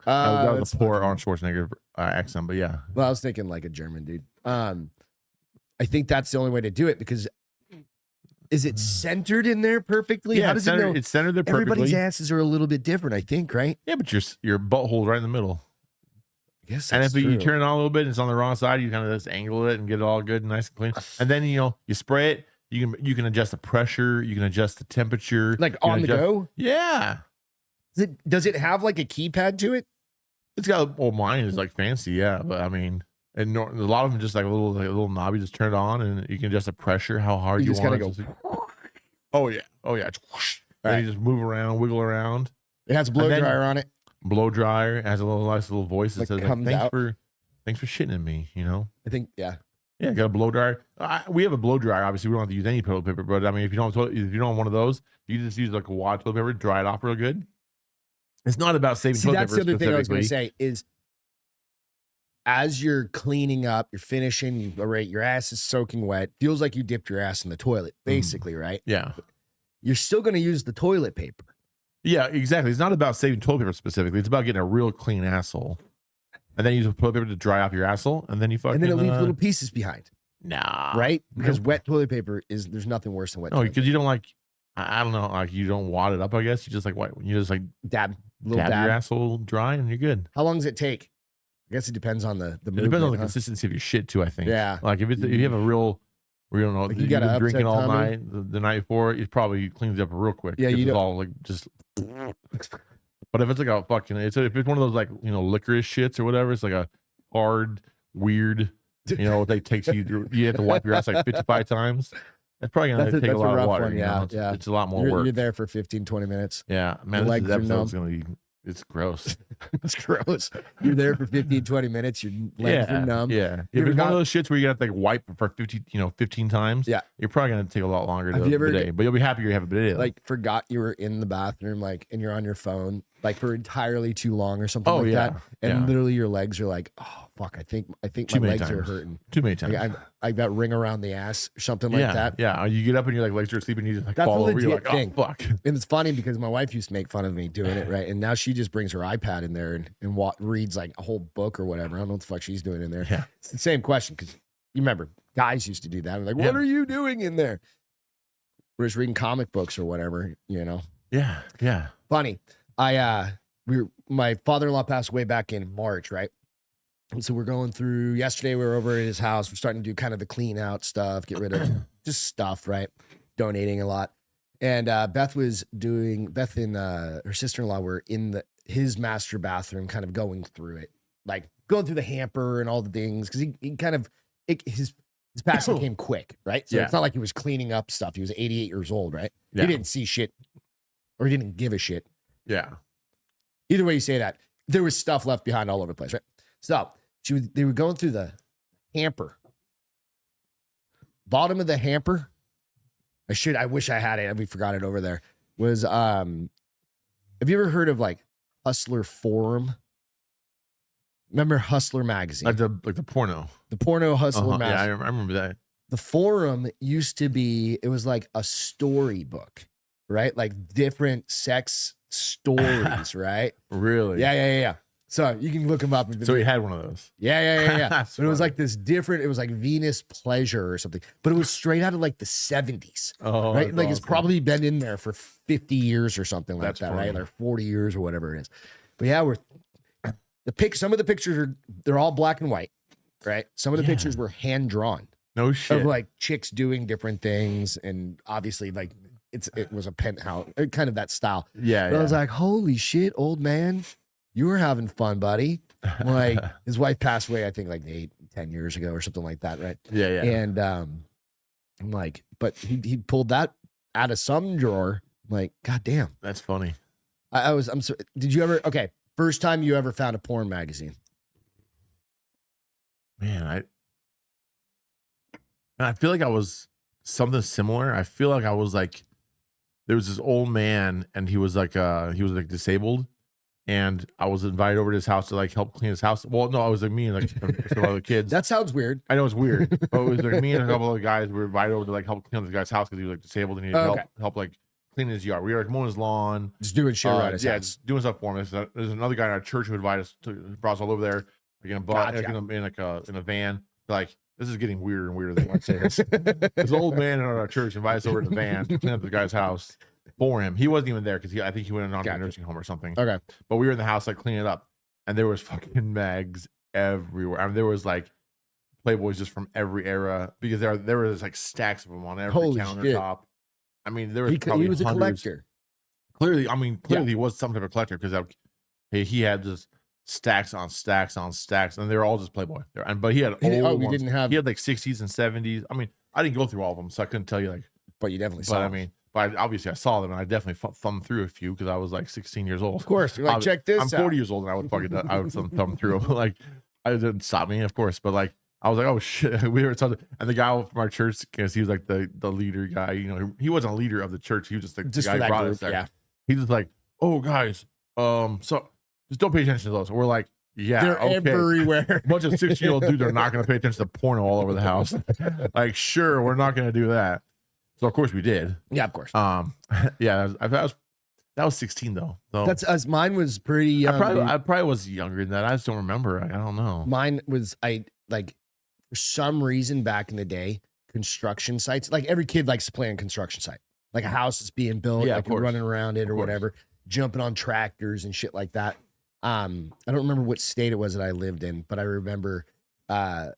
Speaker 2: That was a poor Arnold Schwarzenegger accent, but yeah.
Speaker 1: Well, I was thinking like a German dude. I think that's the only way to do it because is it centered in there perfectly?
Speaker 2: Yeah,
Speaker 1: how does it know?
Speaker 2: It's centered there perfectly.
Speaker 1: Everybody's asses are a little bit different, I think, right?
Speaker 2: Yeah, but your butthole right in the middle.
Speaker 1: I guess.
Speaker 2: And if you turn it on a little bit, and it's on the wrong side. You kind of just angle it and get it all good and nice and clean. And then you spray it. You can adjust the pressure. You can adjust the temperature.
Speaker 1: Like on the go.
Speaker 2: Yeah.
Speaker 1: Does it have like a keypad to it?
Speaker 2: It's got. Well, mine is like fancy. Yeah, but I mean. And a lot of them just like a little knob. You just turn it on, and you can adjust the pressure, how hard you want it. Oh yeah. Then right. You just move around, wiggle around.
Speaker 1: It has a blow dryer on it.
Speaker 2: Blow dryer. It has a nice little voice that says,
Speaker 1: thanks
Speaker 2: for shitting in me.
Speaker 1: I think yeah.
Speaker 2: Yeah, got a blow dryer. We have a blow dryer. Obviously, we don't have to use any toilet paper. But I mean, if you don't have one of those, you just use like a wad toilet paper, dry it off real good. It's not about saving toilet paper.
Speaker 1: That's the other thing I was going to say is. As you're cleaning up, you're finishing, your ass is soaking wet. Feels like you dipped your ass in the toilet, basically, right?
Speaker 2: Yeah.
Speaker 1: You're still going to use the toilet paper.
Speaker 2: Yeah, exactly. It's not about saving toilet paper specifically. It's about getting a real clean asshole. And then you use toilet paper to dry off your asshole, and then you fucking...
Speaker 1: And then it leaves little pieces behind.
Speaker 2: Nah.
Speaker 1: Right? Because wet toilet paper there's nothing worse than wet
Speaker 2: toilet paper. No, because you don't like... I don't know, like you don't wad it up, I guess. You just like what? You just like...
Speaker 1: Dab
Speaker 2: your asshole dry, and you're good.
Speaker 1: How long does it take? I guess it depends on the movement.
Speaker 2: It depends on the consistency of your shit too. I think.
Speaker 1: Yeah.
Speaker 2: Like if you have a real, you know, like you got to drinking all night the night before, it probably cleans it up real quick.
Speaker 1: Yeah, you
Speaker 2: don't all like just. But if it's like a fucking, if it's one of those like licorice shits or whatever, it's like a hard, weird, it takes you. You have to wipe your ass like 55 times. That's probably gonna take a lot of water. It's a lot more work.
Speaker 1: You're there for 15, 20 minutes.
Speaker 2: Yeah, man. This episode's gonna be. It's gross.
Speaker 1: It's gross. You're there for 15, 20 minutes. Your legs are numb.
Speaker 2: Yeah. If it's one of those shits where you have to like wipe for 15 times,
Speaker 1: yeah,
Speaker 2: you're probably gonna take a lot longer to the bidet. But you'll be happy you have a bidet.
Speaker 1: Like forgot you were in the bathroom, and you're on your phone, like for entirely too long or something that. And literally your legs are like, oh fuck, I think my legs are hurting.
Speaker 2: Too many times.
Speaker 1: Like, I got ring around the ass or something like that.
Speaker 2: Yeah. You get up and your legs are sleeping, you just like fall over. You're like, oh fuck.
Speaker 1: And it's funny because my wife used to make fun of me doing it, right? And now she just brings her iPad in there and reads like a whole book or whatever. I don't know what the fuck she's doing in there.
Speaker 2: Yeah.
Speaker 1: It's the same question because you remember guys used to do that. I'm like, what are you doing in there? We're just reading comic books or whatever,
Speaker 2: Yeah.
Speaker 1: Funny. My father-in-law passed away back in March, right? And so we're going through, yesterday we were over at his house. We're starting to do kind of the clean out stuff, get rid of just stuff, right? Donating a lot. And Beth and her sister-in-law were in his master bathroom kind of going through it, like going through the hamper and all the things. Cause his passing came quick, right? So it's not like he was cleaning up stuff. He was 88 years old, right? Yeah. He didn't see shit or he didn't give a shit.
Speaker 2: Yeah.
Speaker 1: Either way you say that, there was stuff left behind all over the place, right? So they were going through the hamper. Bottom of the hamper, I wish I had it. We forgot it over there. Was have you ever heard of like Hustler Forum? Remember Hustler magazine?
Speaker 2: Like the porno.
Speaker 1: The porno Hustler magazine.
Speaker 2: Yeah, I remember that.
Speaker 1: The Forum used to be, it was like a storybook, right? Like different sex stories, right?
Speaker 2: Really?
Speaker 1: Yeah. So you can look them up.
Speaker 2: So he had one of those.
Speaker 1: Yeah. But it was like this different, it was like Venus Pleasure or something, but it was straight out of like the 70s.
Speaker 2: Oh,
Speaker 1: right? Like
Speaker 2: awesome.
Speaker 1: It's probably been in there for 50 years or something like
Speaker 2: That's
Speaker 1: that,
Speaker 2: funny.
Speaker 1: right? Or 40 years or whatever it is. But yeah, some of the pictures they're all black and white, right? Some of the pictures were hand drawn.
Speaker 2: No shit.
Speaker 1: Of like chicks doing different things. And obviously like it was a penthouse, kind of that style.
Speaker 2: Yeah.
Speaker 1: But I was like, holy shit, old man. You were having fun, buddy. Like his wife passed away, I think like 8-10 years ago or something like that, right?
Speaker 2: Yeah.
Speaker 1: And I'm like, but he pulled that out of some drawer. I'm like, God damn.
Speaker 2: That's funny.
Speaker 1: Did you ever, first time you ever found a porn magazine?
Speaker 2: Man, I feel like I was something similar. I feel like I was like there was this old man, and he was like disabled, and I was invited over to his house to like help clean his house. Well, no, I was like me and like some other kids.
Speaker 1: That sounds weird.
Speaker 2: I know it's weird, but it was like me and a couple of guys were invited over to like help clean this guy's house because he was like disabled and he needed help like cleaning his yard. We were like mowing his lawn,
Speaker 1: just doing shit right.
Speaker 2: Just doing stuff for him. There's another guy in our church who invited us to brought us all over there, like in a bus, in a van. Like, this is getting weirder and weirder than I say this. This old man in our church invited us over in the van to clean up the guy's house for him. He wasn't even there because I think he went on a nursing home or something.
Speaker 1: Okay.
Speaker 2: But we were in the house like cleaning it up, and there was fucking mags everywhere. I mean, there was like Playboys just from every era, because there was like stacks of them on every countertop. Shit. I mean, there was probably
Speaker 1: he was
Speaker 2: hundreds.
Speaker 1: A collector.
Speaker 2: Clearly he was some type of collector, because he had just stacks on stacks on stacks, and they were all just Playboy. But he had old ones.
Speaker 1: Didn't have.
Speaker 2: He had like 60s and 70s. I mean, I didn't go through all of them, so I couldn't tell you like.
Speaker 1: But you definitely saw.
Speaker 2: But I mean, obviously I saw them, and I definitely thumbed through a few because I was like 16 years old.
Speaker 1: Of course, you're like, check this.
Speaker 2: I'm 40 years old, and I would thumb through them. Like, I didn't stop me, of course, but like I was like, oh shit, we were talking. And the guy from our church, because he was like the leader guy. You know, he wasn't a leader of the church. He was just the guy who brought us there. Yeah. He's just like, oh guys, so just don't pay attention to those. We're like, yeah,
Speaker 1: they're everywhere.
Speaker 2: A bunch of 16-year-old dudes are not going to pay attention to porno all over the house. Like, sure, we're not going to do that. So of course we did.
Speaker 1: Yeah, of course.
Speaker 2: Yeah, that was 16 though. So
Speaker 1: that's us. Mine was pretty young.
Speaker 2: I probably was younger than that. I just don't remember. I don't know.
Speaker 1: Mine was for some reason back in the day, construction sites. Like, every kid likes to play on construction site. Like a house is being built, like you're running around it or whatever, jumping on tractors and shit like that. I don't remember what state it was that I lived in, but I remember there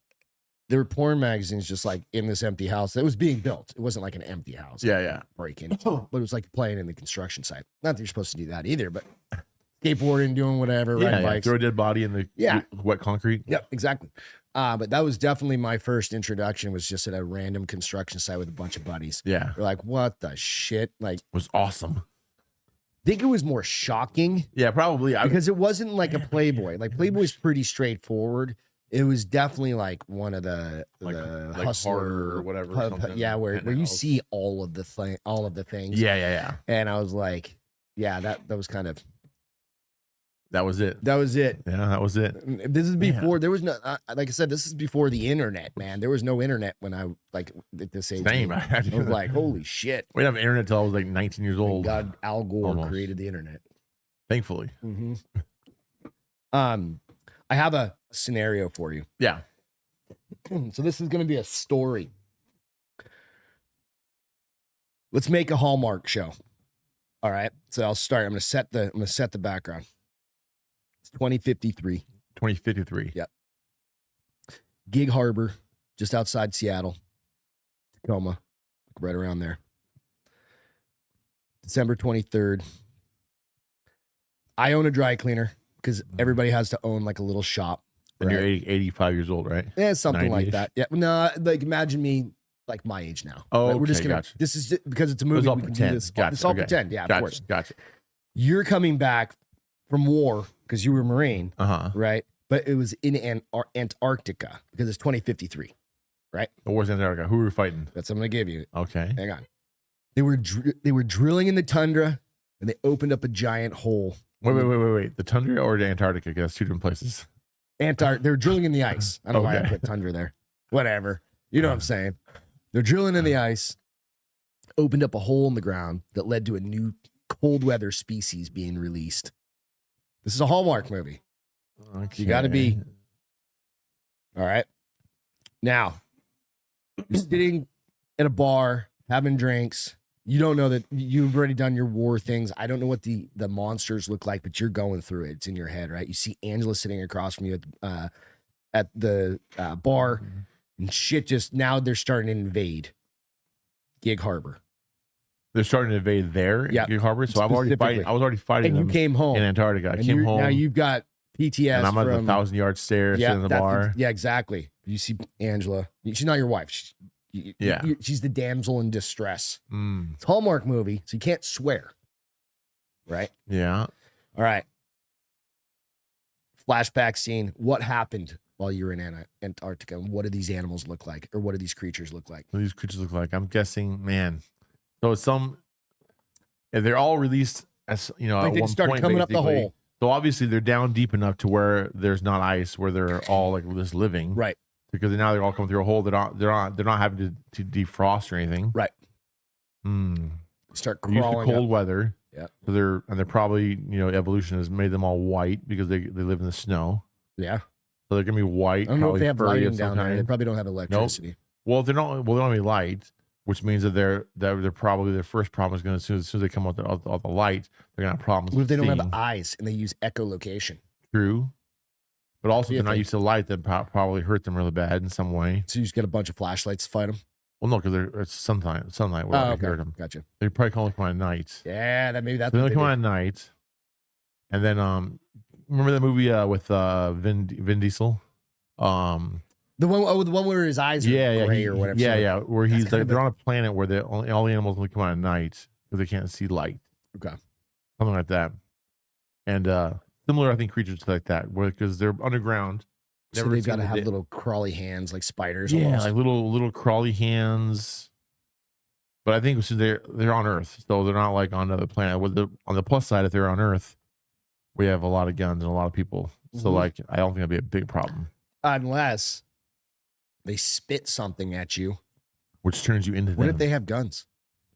Speaker 1: were porn magazines just like in this empty house that was being built. It wasn't like an empty house.
Speaker 2: Yeah.
Speaker 1: Breaking. But it was like playing in the construction site. Not that you're supposed to do that either, but skateboarding, doing whatever, riding bikes.
Speaker 2: Throw a dead body in the wet concrete.
Speaker 1: Yep, exactly. But that was definitely my first introduction, was just at a random construction site with a bunch of buddies.
Speaker 2: Yeah.
Speaker 1: We're like, what the shit? Like,
Speaker 2: it was awesome.
Speaker 1: I think it was more shocking.
Speaker 2: Yeah, probably.
Speaker 1: Because it wasn't like a Playboy. Like, Playboy's pretty straigthing. It was definitely like one of the hustler
Speaker 2: or whatever.
Speaker 1: Where you see all of the things.
Speaker 2: Yeah.
Speaker 1: And I was like, yeah, that was kind of.
Speaker 2: That was it.
Speaker 1: That was it.
Speaker 2: Yeah, that was it.
Speaker 1: This is before there was no. Like I said, this is before the internet, man. There was no internet when I at this age.
Speaker 2: Same.
Speaker 1: I was like, holy shit.
Speaker 2: We didn't have internet until I was like 19 years old.
Speaker 1: God, Al Gore created the internet.
Speaker 2: Thankfully.
Speaker 1: Mm-hmm. I have a scenario for you.
Speaker 2: Yeah.
Speaker 1: So this is going to be a story. Let's make a Hallmark show. All right. So I'll start. I'm going to set the background. It's 2053.
Speaker 2: 2053.
Speaker 1: Yep. Gig Harbor, just outside Seattle, Tacoma, right around there. December 23rd. I own a dry cleaner, because everybody has to own like a little shop.
Speaker 2: And you're 85 years old, right?
Speaker 1: Yeah, something 90-ish. Like that. Yeah. No, like imagine me like my age now.
Speaker 2: Oh,
Speaker 1: right? We're just gonna.
Speaker 2: Gotcha.
Speaker 1: This is because it's a movie.
Speaker 2: All pretend. Gotcha.
Speaker 1: It's all pretend. Yeah, of course.
Speaker 2: Gotcha.
Speaker 1: You're coming back from war because you were a Marine, right? But it was in Antarctica because it's 2053, right?
Speaker 2: The war's in Antarctica. Who were we fighting?
Speaker 1: That's what I'm gonna give you.
Speaker 2: Okay.
Speaker 1: Hang on. They were drilling in the tundra, and they opened up a giant hole.
Speaker 2: Wait. The tundra or the Antarctica? Because that's two different places.
Speaker 1: They're drilling in the ice. I don't know why I put tundra there. Whatever. You know what I'm saying? They're drilling in the ice, opened up a hole in the ground that led to a new cold weather species being released. This is a Hallmark movie.
Speaker 2: Okay.
Speaker 1: You got to be. All right. Now, you're sitting at a bar, having drinks. You don't know that you've already done your war things. I don't know what the monsters look like, but you're going through it. It's in your head, right? You see Angela sitting across from you at the bar, and shit just, now they're starting to invade Gig Harbor.
Speaker 2: They're starting to invade there in Gig Harbor? So I was already fighting
Speaker 1: and you came home
Speaker 2: in Antarctica. I came home.
Speaker 1: Now you've got PTS.
Speaker 2: And I'm at the 1,000-yard stairs in the bar.
Speaker 1: Yeah, exactly. You see Angela. She's not your wife. She's the damsel in distress. It's a Hallmark movie, so you can't swear. Right?
Speaker 2: Yeah.
Speaker 1: All right. Flashback scene. What happened while you were in Antarctica? What do these animals look like? Or what do these creatures look like?
Speaker 2: What do these creatures look like? I'm guessing, man. So it's some they're all released as
Speaker 1: Like
Speaker 2: at
Speaker 1: they
Speaker 2: one
Speaker 1: start
Speaker 2: point,
Speaker 1: coming up the
Speaker 2: basically.
Speaker 1: hole.
Speaker 2: So obviously they're down deep enough to where there's not ice, where they're all like just living,
Speaker 1: Right.
Speaker 2: Because now they're all coming through a hole. They're not having to defrost or anything,
Speaker 1: Right. Start crawling.
Speaker 2: Used to cold weather.
Speaker 1: Yeah.
Speaker 2: So they're probably evolution has made them all white because they live in the snow.
Speaker 1: Yeah.
Speaker 2: So they're gonna be white.
Speaker 1: I don't know if they have
Speaker 2: lighting
Speaker 1: lighting down there. They probably don't have electricity.
Speaker 2: Nope. Well, they don't have any light, which means that they're probably their first problem is going to as soon as they come out the light, they're gonna have problems.
Speaker 1: What if they don't
Speaker 2: seeing.
Speaker 1: have eyes and they use echolocation?
Speaker 2: True. But also,
Speaker 1: Yeah,
Speaker 2: they're not used to light. That probably hurt them really bad in some way.
Speaker 1: So you just get a bunch of flashlights to fight them.
Speaker 2: Well, no, because it's sunlight. Where
Speaker 1: okay.
Speaker 2: hurt them.
Speaker 1: Gotcha.
Speaker 2: They probably come at night.
Speaker 1: Yeah, maybe that's.
Speaker 2: They only come on at night. And then, remember that movie with Vin Diesel?
Speaker 1: The one where his eyes are gray or whatever.
Speaker 2: Yeah, where he's like, they're on a planet where all the animals only come out at night because they can't see light.
Speaker 1: Okay.
Speaker 2: Something like that. And similar, I think, creatures like that, because they're underground.
Speaker 1: So they've got to have little crawly hands like spiders.
Speaker 2: Yeah,
Speaker 1: almost.
Speaker 2: like little crawly hands. But I think they're on Earth, so they're not like on another planet. On the plus side, if they're on Earth, we have a lot of guns and a lot of people. So like, I don't think that'd be a big problem.
Speaker 1: Unless they spit something at you,
Speaker 2: which turns you into them.
Speaker 1: What if they have guns?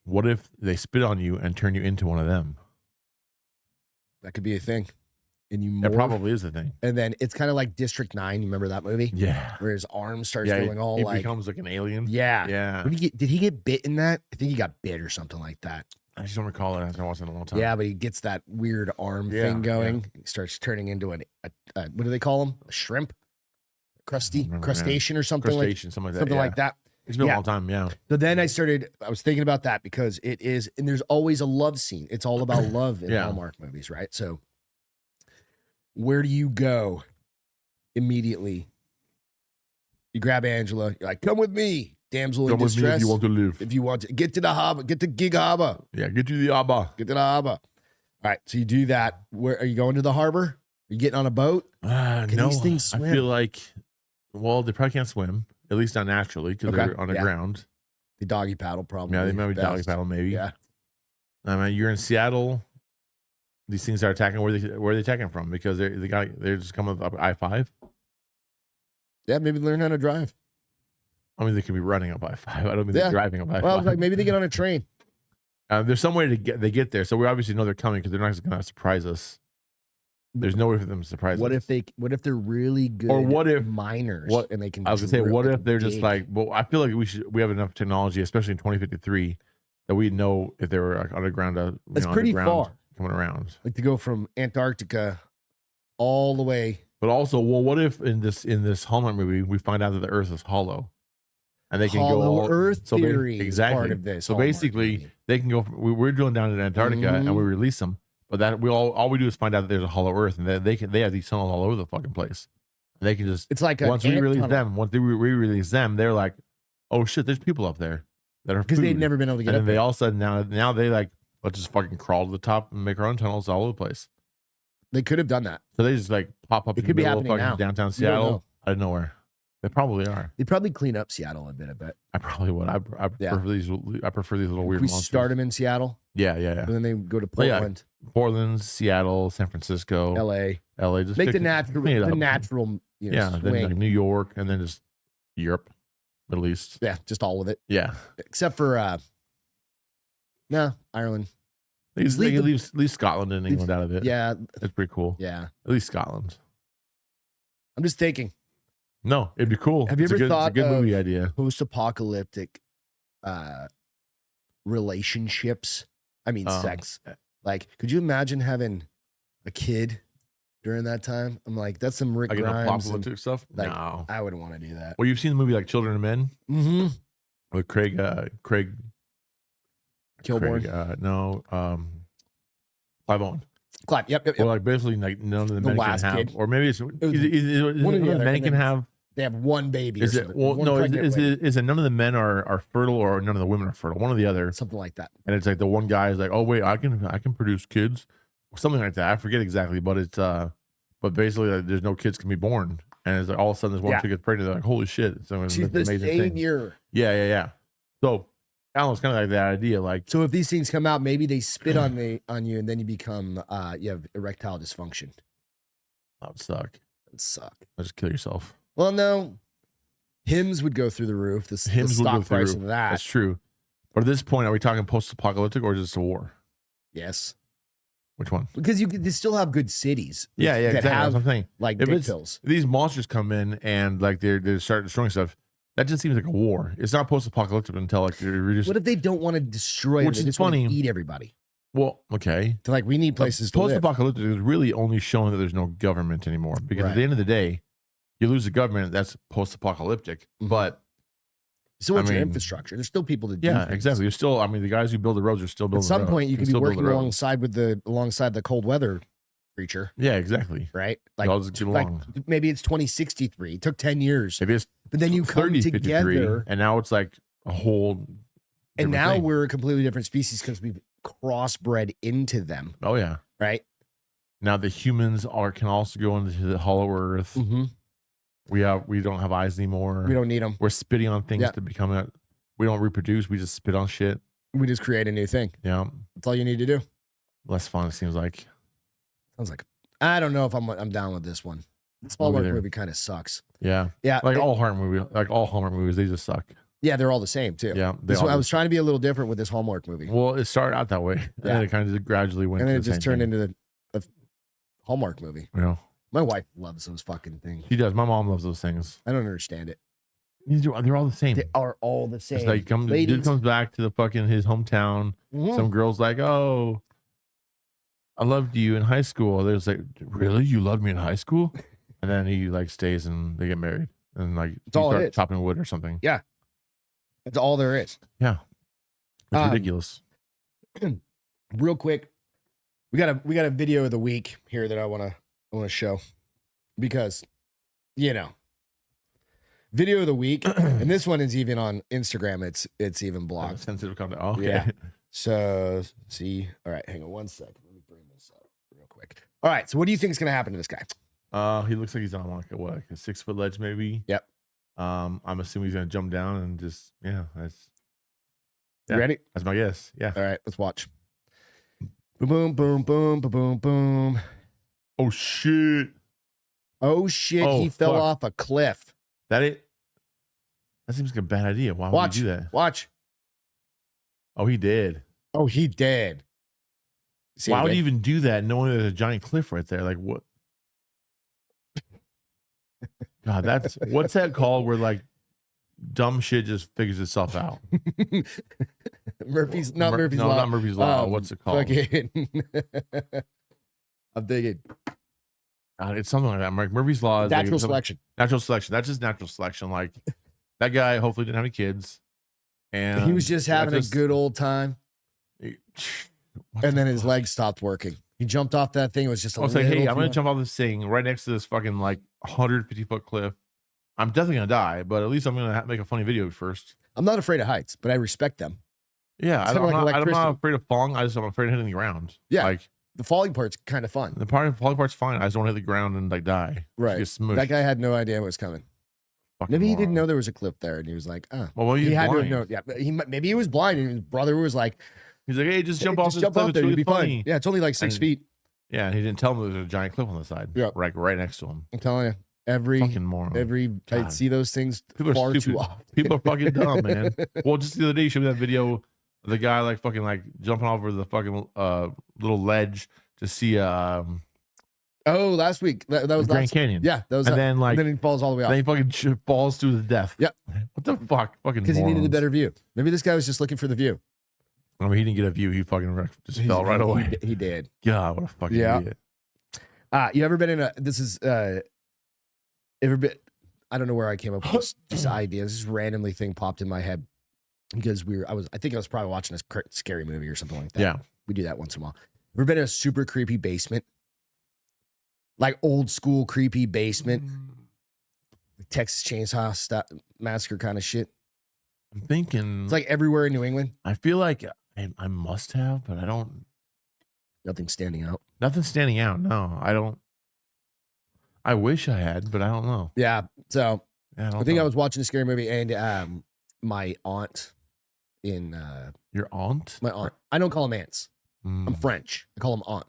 Speaker 2: What if they spit on you and turn you into one of them?
Speaker 1: That could be a thing. And you
Speaker 2: that probably is a thing.
Speaker 1: And then it's kind of like District 9. You remember that movie?
Speaker 2: Yeah.
Speaker 1: Where his arm starts going all
Speaker 2: he
Speaker 1: like...
Speaker 2: becomes like an alien.
Speaker 1: Yeah.
Speaker 2: Yeah.
Speaker 1: Did he get bit in that? I think he got bit or something like that.
Speaker 2: I just don't recall it. I haven't watched it in a long time.
Speaker 1: Yeah, but he gets that weird arm thing going. He starts turning into what do they call him? A shrimp? Crustacean or something like that. Something like that.
Speaker 2: It's been a long time, yeah.
Speaker 1: So then I was thinking about that because it is, and there's always a love scene. It's all about love in Hallmark movies, right? So where do you go immediately? You grab Angela. You're like, come with me, damsel in distress.
Speaker 2: Come with me if you want to live.
Speaker 1: If you want to. Get to the harbor. Get to Gig Harbor.
Speaker 2: Yeah, get to the harbor.
Speaker 1: Get to the harbor. All right, so you do that. Where are you going to the harbor? Are you getting on a boat?
Speaker 2: No,
Speaker 1: these things swim?
Speaker 2: I feel like, well, they probably can't swim, at least not naturally, because they're on the ground.
Speaker 1: The doggy paddle, probably.
Speaker 2: Yeah, they might be doggy paddle, maybe.
Speaker 1: Yeah.
Speaker 2: I mean, you're in Seattle. These things are attacking. Where are they attacking from? Because they're just coming up I-5.
Speaker 1: Yeah, maybe learn how to drive.
Speaker 2: I mean, they could be running up I-5. I don't mean they're driving up I-5.
Speaker 1: Well, I was like, maybe they get on a train.
Speaker 2: There's some way they get there, so we obviously know they're coming because they're not going to surprise us. There's no way for them to surprise us.
Speaker 1: What if they're really good?
Speaker 2: Or what if
Speaker 1: miners? And they can.
Speaker 2: I was gonna say, what if they're just like? Well, I feel like we have enough technology, especially in 2053, that we know if they were like underground.
Speaker 1: That's pretty far
Speaker 2: coming around.
Speaker 1: Like to go from Antarctica all the way.
Speaker 2: But also, well, what if in this Hallmark movie we find out that the Earth is hollow, and they can
Speaker 1: hollow
Speaker 2: go
Speaker 1: Earth theory exactly part of this.
Speaker 2: So basically, they can go. We're drilling down in Antarctica and we release them. But that all we do is find out that there's a hollow Earth, and they have these tunnels all over the fucking place. And they can just once we release them, they're like, oh shit, there's people up there that are
Speaker 1: because they've never been able to get up.
Speaker 2: And they all of a sudden now they like, let's just fucking crawl to the top and make our own tunnels all over the place.
Speaker 1: They could have done that.
Speaker 2: So they just like pop up.
Speaker 1: It could be happening now.
Speaker 2: Downtown Seattle out of nowhere. They probably are.
Speaker 1: They'd probably clean up Seattle a bit. I bet.
Speaker 2: I probably would. I prefer these. I prefer these little weird monsters.
Speaker 1: Start them in Seattle.
Speaker 2: Yeah.
Speaker 1: And then they go to Portland.
Speaker 2: Portland, Seattle, San Francisco, LA. Just
Speaker 1: make the natural, swing.
Speaker 2: Then like New York, and then just Europe, Middle East.
Speaker 1: Yeah, just all of it.
Speaker 2: Yeah,
Speaker 1: except for Ireland.
Speaker 2: Leave Scotland and England out of it.
Speaker 1: Yeah,
Speaker 2: that's pretty cool.
Speaker 1: Yeah,
Speaker 2: at least Scotland.
Speaker 1: I'm just thinking.
Speaker 2: No, it'd be cool.
Speaker 1: Have you ever thought
Speaker 2: it's a good movie idea?
Speaker 1: Post-apocalyptic relationships. I mean, sex. Like, could you imagine having a kid during that time? I'm like, that's some Rick Grimes
Speaker 2: apocalyptic stuff.
Speaker 1: Like,
Speaker 2: no,
Speaker 1: I wouldn't want to do that.
Speaker 2: Well, you've seen the movie like Children of Men, with Craig Kilborn. Clive Owen.
Speaker 1: Yep.
Speaker 2: Or like basically like none of the men can have, kid. Or maybe it's one of the men can have.
Speaker 1: They have one baby.
Speaker 2: Is it none of the men are fertile or none of the women are fertile? One or the other.
Speaker 1: Something like that.
Speaker 2: And it's like the one guy is like, oh wait, I can produce kids, or something like that. I forget exactly, but it's but basically like, there's no kids can be born, and it's like all of a sudden this one chick gets pregnant. They're like, holy shit! So
Speaker 1: she's the
Speaker 2: amazing
Speaker 1: savior.
Speaker 2: Thing. Yeah. So I don't know, it's kind of like that idea. Like,
Speaker 1: So if these things come out, maybe they spit on you, and then you become you have erectile dysfunction.
Speaker 2: that would suck.
Speaker 1: That would suck.
Speaker 2: Just kill yourself.
Speaker 1: Well, no. Hymns would go through the roof. The stock price of that.
Speaker 2: That's true. But at this point, are we talking post-apocalyptic or just a war?
Speaker 1: Yes.
Speaker 2: Which one?
Speaker 1: Because they still have good cities.
Speaker 2: Yeah,
Speaker 1: that
Speaker 2: exactly.
Speaker 1: have,
Speaker 2: That's what I'm saying.
Speaker 1: like
Speaker 2: If
Speaker 1: dick pills.
Speaker 2: these monsters come in and like they start destroying stuff, that just seems like a war. It's not post-apocalyptic until like they're just.
Speaker 1: What if they don't want to destroy?
Speaker 2: Which
Speaker 1: they
Speaker 2: is
Speaker 1: just
Speaker 2: funny.
Speaker 1: Want to eat everybody.
Speaker 2: Well, okay.
Speaker 1: So like we need places to live.
Speaker 2: Post-apocalyptic is really only showing that there's no government anymore. Because at the end of the day, you lose the government. That's post-apocalyptic. But
Speaker 1: still want your infrastructure. There's still people to do.
Speaker 2: Yeah,
Speaker 1: things.
Speaker 2: exactly. You're still. I mean, the guys who build the roads are still building.
Speaker 1: At some point, you can be working alongside the cold weather creature.
Speaker 2: Yeah, exactly.
Speaker 1: Right.
Speaker 2: Like
Speaker 1: maybe it's 2063. It took 10 years.
Speaker 2: Maybe it's
Speaker 1: but then you come together,
Speaker 2: and now it's like a whole.
Speaker 1: And now
Speaker 2: thing.
Speaker 1: we're a completely different species because we've crossbred into them.
Speaker 2: Oh yeah.
Speaker 1: Right.
Speaker 2: Now the humans can also go into the hollow earth.
Speaker 1: Mm-hmm.
Speaker 2: We don't have eyes anymore.
Speaker 1: We don't need them.
Speaker 2: We're spitting on things to become a. We don't reproduce. We just spit on shit.
Speaker 1: We just create a new thing.
Speaker 2: Yeah.
Speaker 1: That's all you need to do.
Speaker 2: Less fun, it seems like.
Speaker 1: Sounds like I don't know if I'm down with this one. This Hallmark movie kind of sucks.
Speaker 2: Yeah.
Speaker 1: Yeah.
Speaker 2: Like all Hallmark movies, they just suck.
Speaker 1: Yeah, they're all the same too.
Speaker 2: Yeah.
Speaker 1: I was trying to be a little different with this Hallmark movie.
Speaker 2: Well, it started out that way. And then it kind of just gradually went.
Speaker 1: And then
Speaker 2: to
Speaker 1: it just turned into a Hallmark movie.
Speaker 2: Yeah.
Speaker 1: My wife loves those fucking things.
Speaker 2: She does. My mom loves those things.
Speaker 1: I don't understand it.
Speaker 2: They're all the same.
Speaker 1: They are all the same.
Speaker 2: It's like dude comes back to his hometown. Mm-hmm. Some girl's like, "Oh, I loved you in high school." There's like, "Really? You loved me in high school?" And then he like stays and they get married and like start chopping wood or something.
Speaker 1: Yeah, that's all there is.
Speaker 2: Yeah, it's ridiculous.
Speaker 1: Real quick, we got a video of the week here that I want to show because, video of the week, and this one is even on Instagram. It's even blocked.
Speaker 2: Sensitive content. Oh, okay.
Speaker 1: Yeah. So see, all right, hang on 1 second. Let me bring this up real quick. All right. So what do you think is going to happen to this guy?
Speaker 2: He looks like he's on like a 6 foot ledge, maybe.
Speaker 1: Yep.
Speaker 2: I'm assuming he's gonna jump down and just
Speaker 1: You ready?
Speaker 2: That's my guess. Yeah.
Speaker 1: All right, let's watch. Boom, boom, boom, boom, boom, boom.
Speaker 2: Oh shit!
Speaker 1: Oh shit! He fell off a cliff.
Speaker 2: That seems like a bad idea. Why would you do that?
Speaker 1: Watch.
Speaker 2: Oh, he did.
Speaker 1: Oh, he did.
Speaker 2: Why would he even do that knowing there's a giant cliff right there? Like what? God, what's that called where like dumb shit just figures itself out?
Speaker 1: Murphy's Law.
Speaker 2: Not Murphy's Law. What's it called?
Speaker 1: I'm thinking.
Speaker 2: It's something like that. Murphy's Law is
Speaker 1: natural selection.
Speaker 2: Natural selection. That's just natural selection. Like that guy hopefully didn't have any kids. And
Speaker 1: he was just having a good old time. And then his legs stopped working. He jumped off that thing. It was just
Speaker 2: I was like, hey, I'm going to jump off this thing right next to this fucking like 150-foot cliff. I'm definitely going to die, but at least I'm going to make a funny video first.
Speaker 1: I'm not afraid of heights, but I respect them.
Speaker 2: Yeah, I'm not afraid of falling. I'm afraid of hitting the ground.
Speaker 1: Yeah,
Speaker 2: like
Speaker 1: the falling part's kind of fun.
Speaker 2: The falling part's fine. I just don't hit the ground and like die.
Speaker 1: Right. That guy had no idea what was coming. Maybe he didn't know there was a cliff there, and he was like, "Oh."
Speaker 2: Well, he had to
Speaker 1: know. Yeah, maybe he was blind, and his brother was like,
Speaker 2: "He's like, hey, just jump off this cliff. It's really funny."
Speaker 1: Yeah, it's only like 6 feet.
Speaker 2: Yeah, and he didn't tell him there was a giant cliff on the side. Yeah, right next to him.
Speaker 1: I'm telling you,
Speaker 2: fucking moron.
Speaker 1: I see those things far too often.
Speaker 2: People are fucking dumb, man. Well, just the other day, you showed me that video of the guy like fucking like jumping over the fucking little ledge to see
Speaker 1: Oh, last week. That was
Speaker 2: Grand Canyon.
Speaker 1: Yeah, that was.
Speaker 2: And then
Speaker 1: he falls all the way off.
Speaker 2: Then he fucking falls to his death.
Speaker 1: Yep.
Speaker 2: What the fuck? Fucking.
Speaker 1: Because he needed a better view. Maybe this guy was just looking for the view.
Speaker 2: I mean, he didn't get a view. He fucking just fell right away.
Speaker 1: He did.
Speaker 2: God, what a fucking idiot.
Speaker 1: You ever been in a? This is ever been? I don't know where I came up with this idea. This randomly thing popped in my head because I think I was probably watching a scary movie or something like that.
Speaker 2: Yeah,
Speaker 1: we do that once in a while. Ever been in a super creepy basement? Like old school creepy basement, Texas Chainsaw Massacre kind of shit.
Speaker 2: I'm thinking
Speaker 1: it's like everywhere in New England.
Speaker 2: I feel like I must have, but I don't.
Speaker 1: Nothing standing out.
Speaker 2: Nothing standing out. No, I don't. I wish I had, but I don't know.
Speaker 1: Yeah. So
Speaker 2: I
Speaker 1: think I was watching a scary movie, and my aunt in
Speaker 2: your aunt.
Speaker 1: My aunt. I don't call them aunts. I'm French. I call them aunt.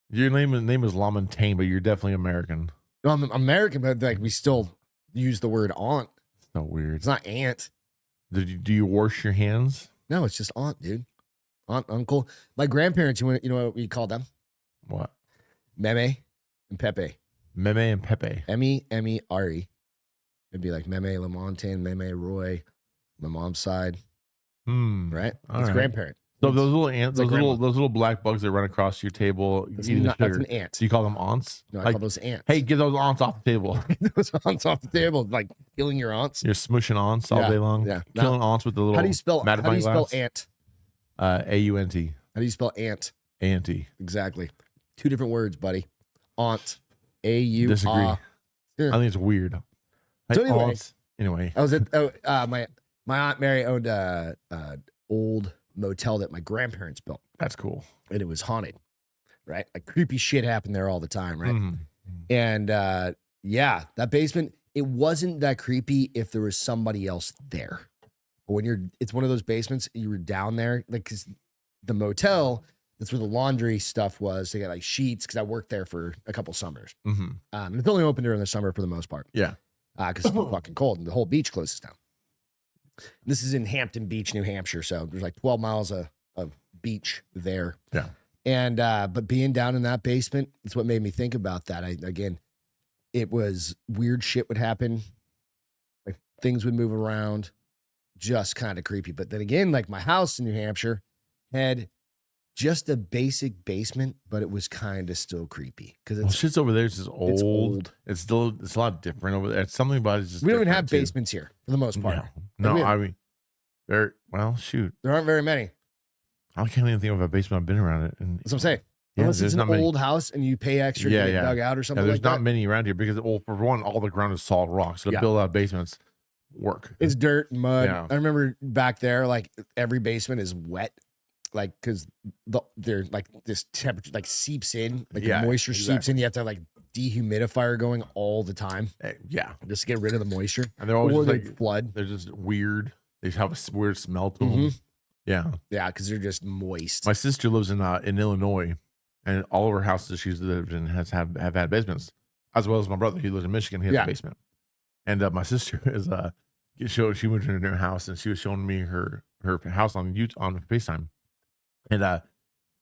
Speaker 2: Your name is Lamontagne, but you're definitely American.
Speaker 1: No, I'm American, but like we still use the word aunt.
Speaker 2: It's not weird.
Speaker 1: It's not aunt.
Speaker 2: Do you wash your hands?
Speaker 1: No, it's just aunt, dude. Aunt, uncle. My grandparents, you know what we called them?
Speaker 2: What?
Speaker 1: Meme and Pepe.
Speaker 2: Meme and Pepe.
Speaker 1: Emi, it'd be like Meme Lamontagne, Meme Roy, my mom's side. Right? It's grandparent.
Speaker 2: So those little ants, those little black bugs that run across your table,
Speaker 1: that's an ant.
Speaker 2: Do you call them aunts?
Speaker 1: No, I call those ants.
Speaker 2: Hey, get those aunts off the table.
Speaker 1: Those aunts off the table, like killing your aunts.
Speaker 2: You're smushing aunts all day long.
Speaker 1: Yeah,
Speaker 2: killing aunts with the little.
Speaker 1: How do you spell ant?
Speaker 2: A-U-N-T.
Speaker 1: How do you spell ant?
Speaker 2: A-N-T.
Speaker 1: Exactly. 2 different words, buddy. Aunt. A-U.
Speaker 2: Disagree. I think it's weird.
Speaker 1: So
Speaker 2: anyway,
Speaker 1: I was at my Aunt Mary owned a old motel that my grandparents built.
Speaker 2: That's cool.
Speaker 1: And it was haunted, right? Like creepy shit happened there all the time, right? And yeah, that basement, it wasn't that creepy if there was somebody else there. But when it's one of those basements, you were down there, like, cause the motel, that's where the laundry stuff was. They got like sheets, because I worked there for a couple summers. And it's only open during the summer for the most part.
Speaker 2: Yeah.
Speaker 1: Because it's fucking cold and the whole beach closes down. This is in Hampton Beach, New Hampshire. So there's like 12 miles of beach there.
Speaker 2: Yeah.
Speaker 1: And, but being down in that basement, it's what made me think about that. It was weird shit would happen. Like things would move around, just kind of creepy. But then again, like my house in New Hampshire had just a basic basement, but it was kind of still creepy because
Speaker 2: shit's over there. It's just old. It's old. It's a lot different over there. It's something about it. Just
Speaker 1: we don't even have basements here for the most part.
Speaker 2: No, I mean, shoot,
Speaker 1: there aren't very many.
Speaker 2: I can't even think of a basement. I've been around it, and
Speaker 1: that's what I'm saying. Yeah, unless it's an old house and you pay extra to get dug out or something.
Speaker 2: There's
Speaker 1: like that.
Speaker 2: not many around here because, for one, all the ground is solid rock. So to build out basements work.
Speaker 1: It's dirt and mud. Yeah. I remember back there, like every basement is wet. Like, because they're like this temperature like seeps in, like the moisture seeps in. You have to have like dehumidifier going all the time.
Speaker 2: Yeah,
Speaker 1: just to get rid of the moisture.
Speaker 2: And they're always
Speaker 1: like flood.
Speaker 2: They're just weird. They have a weird smell to them. Yeah,
Speaker 1: because they're just moist.
Speaker 2: My sister lives in Illinois, and all of her houses she's lived in have had basements, as well as my brother. He lives in Michigan. He has a basement. And my sister is she moved into her house, and she was showing me her house on FaceTime. And